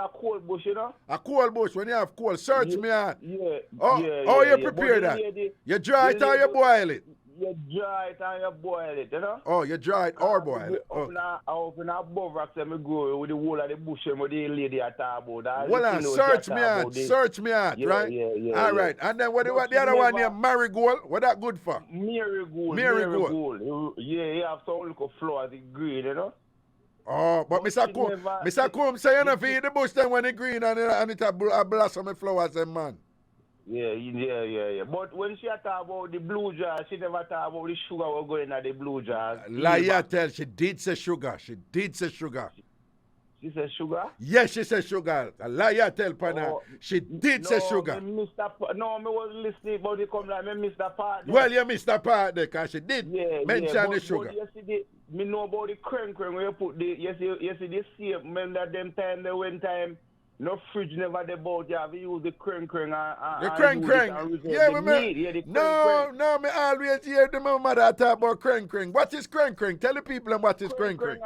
bush, you know? A cold bush, when you have cold, search me out. Yeah. You prepare that? You dry it or you boil it? You dry it and you boil it, you know? Oh, you dry it or boil it? Open a above rock, me go with the whole of the bush with the lady I talk about. Well, search me out, right? Yeah. All right, and then what the other one here, marigold, what that good for? Marigold. Yeah, you have some little flowers, the green, you know? Oh, but Mr. Combs say you don't feed the bush then when it's green and it a blossom with flowers, then, man. Yeah. But when she talk about the blue jars, she never talk about the sugar we're going at the blue jars. Liar tell, she did say sugar. She said sugar? Yes, she said sugar. A liar tell, Pana. She did say sugar. Me was listening, but you come like me missed the part. Well, you missed the part there, because she did mention the sugar. But yesterday, me know about the crane where you put the, you see the same, remember them time, the one time, no fridge never the boat. You have to use the creng. The creng. Yeah, we mean. No, me always hear the mother talk about creng. What is creng? Tell the people what is creng. Creng,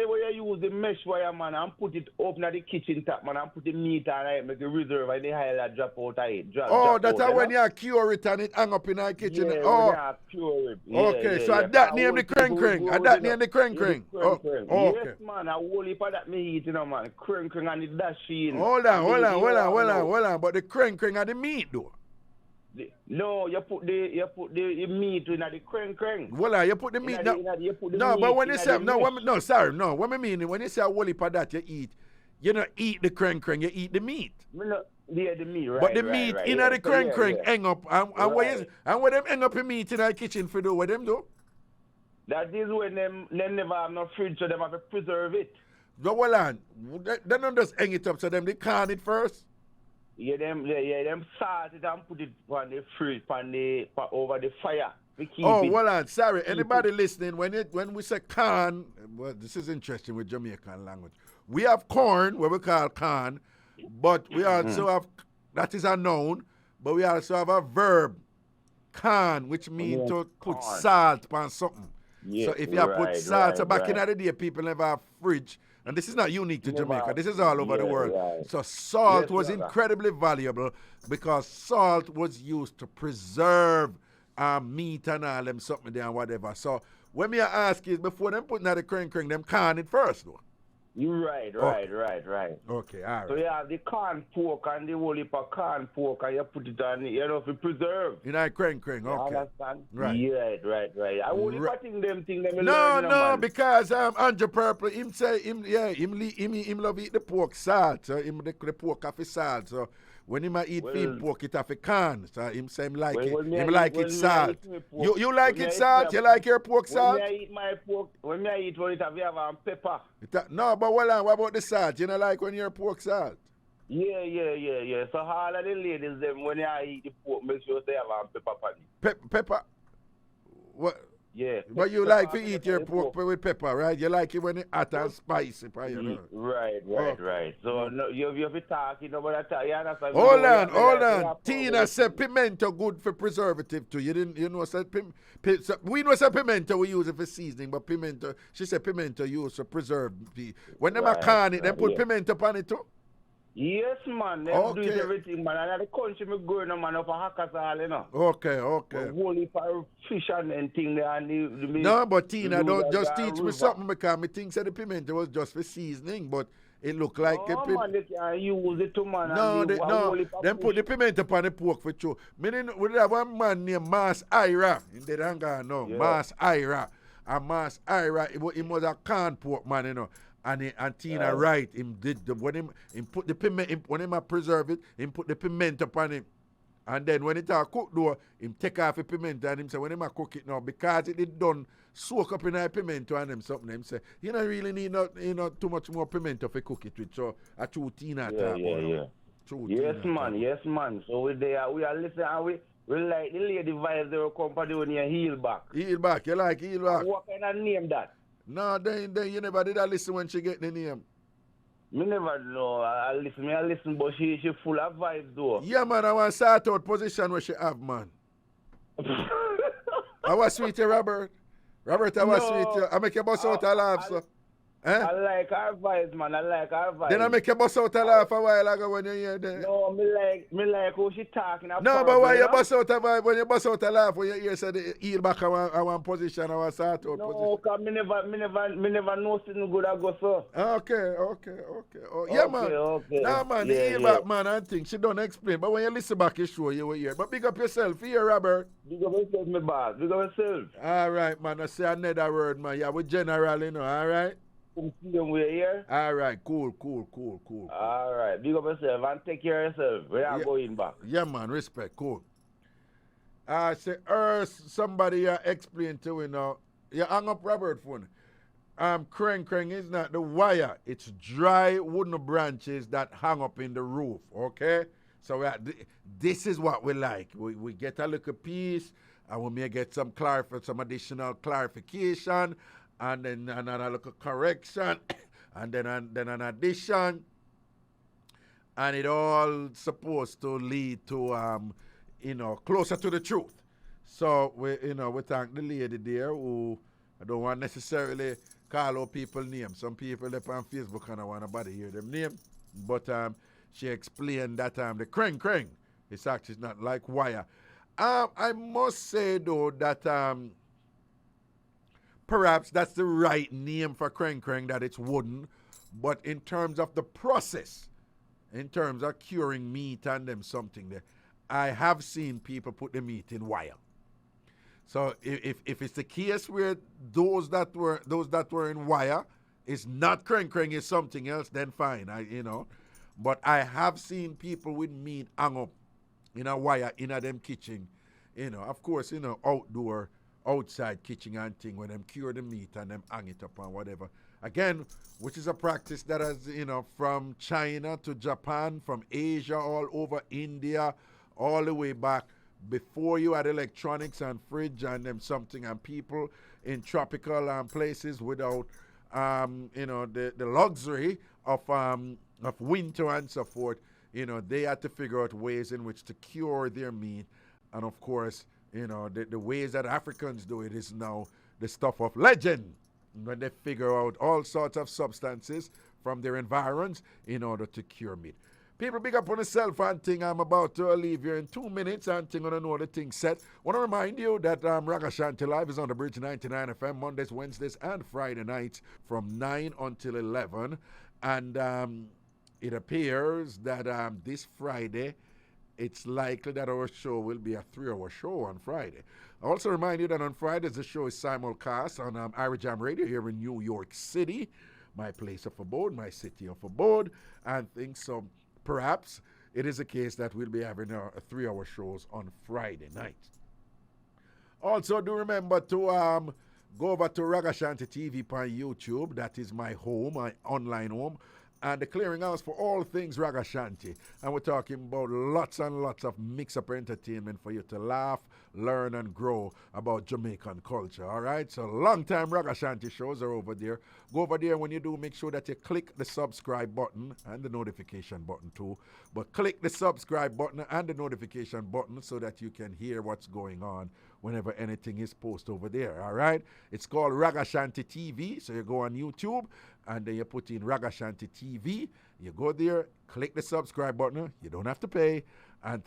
where you use the mesh wire, man, and put it up in the kitchen top, man, and put the meat on it, make a reserve, and the highlight drop out of it. That's how when you cure it and it hang up in the kitchen. Yeah, oh, cure it. Okay, so that name the creng. That name the creng. Okay. Yes, man, I will heap of that me eat, man. Creng and the dash in. Hold on. But the creng are the meat, though. No, you put the meat in the creng. Well, you put the meat. But when you say what I mean when you say a whole heap of that you eat, you don't eat the creng, you eat the meat. Yeah, the meat, right. But the meat in the creng hang up, and when them hang up the meat in the kitchen for do, what them do? That is when them never have no fridge, so them have to preserve it. No, well, on. They don't just hang it up, so them they can it first. Them salt it and put it on the fridge, over the fire. Well on. Sorry, anybody listening, when we say can, well, this is interesting with Jamaican language. We have corn, what we call can, but we also have, that is a noun, but we also have a verb, can, which means to put salt on something. Yeah, so if you have put salt, so back in the day, people never have fridge. And this is not unique to Jamaica. This is all over the world. Right. So salt was incredibly valuable because salt was used to preserve meat and all them something there and whatever. So when me ask is before them putting out the creng, them can it first though. You're right. Okay, all right. So you have the corn pork and the whole heap of corn pork and you put it on, to preserve. You know, creng, okay. You understand? Right. I won't putting them thing. No, because Andrew Purple, him love eat the pork salt. So him the pork off his salt. So when him eat pork, it off a can. So him say him like it. Him like it salt. You like it salt? You like your pork salt? When I eat my pork, when I eat it have pepper. No, but what about the salt? You know like when you're pork salt? Yeah. So all of the ladies, them when I eat the pork, make sure they have pepper on it. Pepper? What? Yeah. But you like to eat your pork with pepper, right? You like it when it's hot and spicy, right? Right. So you have to talk, about that. Hold on. Tina said pimento good for preservative too. You know, said we know say pimento we use it for seasoning, but pimento, she said pimento used to preserve. When them can it, they put pimento on it too. Yes, man. They do everything, man. And the country me going man up a Hackasal, Okay. Whole heap of fish and thing there and the no, but Tina, don't just teach me something because me think that the pimento was just for seasoning, but it look like man, they can use it too, man. No, them put the pimento on the pork for sure. We have one man named Mas Ira in the Ranga, Mas Ira. And Mas Ira, he was a can pork man, And Tina right, him did when him put the piment when him preserve it, him put the piment upon him. And then when it cooked though, him take off the piment and him say when him cook it now, because it done soak up in the pimento and him something, him say, you don't really need too much more pimento for cook it with. So a true Tina Yes, man. So we are listening and we like the lady vibes they will come for doing your heel back. Heel back, you like heel back. What kind of name that? No, then you never did listen when she get the name. Me never know. I listen, but she full of vibes though. Yeah, man, I want to start out position where she have, man. I was sweet, Robert. Robert, I was sweet. I make you bust out a laugh, so. I like our vibes, man. Then I make you bust out a laugh a while ago when you hear that. No, me like how she talking. No, but why you bust out a vibe when you bust out a laugh when you hear say the heel back I want position, I want start out position. No, because me never know something good I go so. Okay. Oh, yeah, man. Okay. Nah, man, the heel back, man, I think she don't explain. But when you listen back, you sure you will hear. But big up yourself here, Robert. Big up yourself, my boss. Big up yourself. All right, man. I say another word, man. Yeah, we general, all right? Here. All right, cool. All right, big up yourself and take care of yourself. We are going back. Yeah, man, respect, cool. I say, somebody explain to you hang up Robert phone. Creng is not the wire. It's dry wooden branches that hang up in the roof, okay? So this is what we like. We get a little piece, and we may get some additional clarification, and then another little correction, and then an addition, And it all supposed to lead to, closer to the truth. So, we thank the lady there who, I don't want necessarily call out people's names. Some people up on Facebook and I want nobody hear them name. But she explained that the kreng, it's actually not like wire. I must say, though, that perhaps that's the right name for kreng, that it's wooden. But in terms of the process, in terms of curing meat and them something there, I have seen people put the meat in wire. So if it's the case where those that were in wire is not kreng, is something else, then fine, But I have seen people with meat hung up in a wire in a them kitchen, of course, outdoor, outside kitchen and thing, when them cure the meat and them hang it up and whatever. Again, which is a practice that has, from China to Japan, from Asia, all over India, all the way back. Before you had electronics and fridge and them something, and people in tropical places without, the luxury of winter and so forth, they had to figure out ways in which to cure their meat. And of course, the ways that Africans do it is now the stuff of legend, when they figure out all sorts of substances from their environs in order to cure meat. People, big up on yourself and thing. I'm about to leave here in 2 minutes and thing on another thing set. Want to remind you that Ragashanti Live is on the Bridge 99 FM Mondays, Wednesdays, and Friday nights from 9 until 11. And it appears that this Friday, it's likely that our show will be a 3-hour show on Friday. I also remind you that on Fridays, the show is simulcast on IrieJam Radio here in New York City, my place of abode, my city of abode, and things. So perhaps it is a case that we'll be having a 3-hour shows on Friday night. Also, do remember to go over to Ragashanti TV on YouTube. That is my home, my online home, and the clearinghouse for all things Ragashanti. And we're talking about lots and lots of mix-up entertainment for you to laugh, learn, and grow about Jamaican culture, all right? So long-time Ragashanti shows are over there. Go over there. When you do, make sure that you click the subscribe button and the notification button too. But click the subscribe button and the notification button so that you can hear what's going on whenever anything is posted over there, all right? It's called Ragashanti TV. So you go on YouTube and then you put in Ragashanti TV. You go there, click the subscribe button. You don't have to pay. And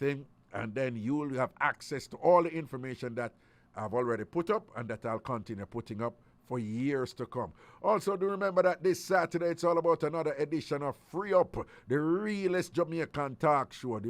then you will have access to all the information that I've already put up and that I'll continue putting up for years to come. Also, do remember that this Saturday, it's all about another edition of Free Up, the realest Jamaican talk show,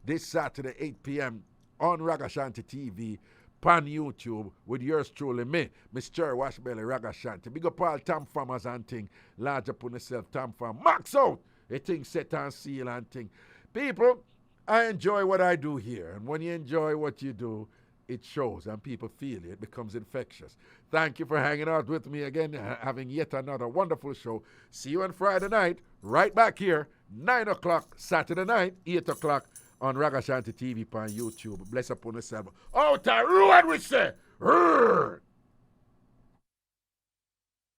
this Saturday, 8 p.m. on Ragashanti TV, pan YouTube, with yours truly, me, Mr. Washbelly Ragashanti. Big up all TamFamers and thing, large up on yourself, TamFam. Max out! A thing set and seal and thing. People, I enjoy what I do here, and when you enjoy what you do, it shows and people feel it. It becomes infectious. Thank you for hanging out with me again, having yet another wonderful show. See you on Friday night, right back here, 9 o'clock Saturday night, 8 o'clock on Ragashanti TV on YouTube. Bless upon yourself. Out the road, we say. Rrr.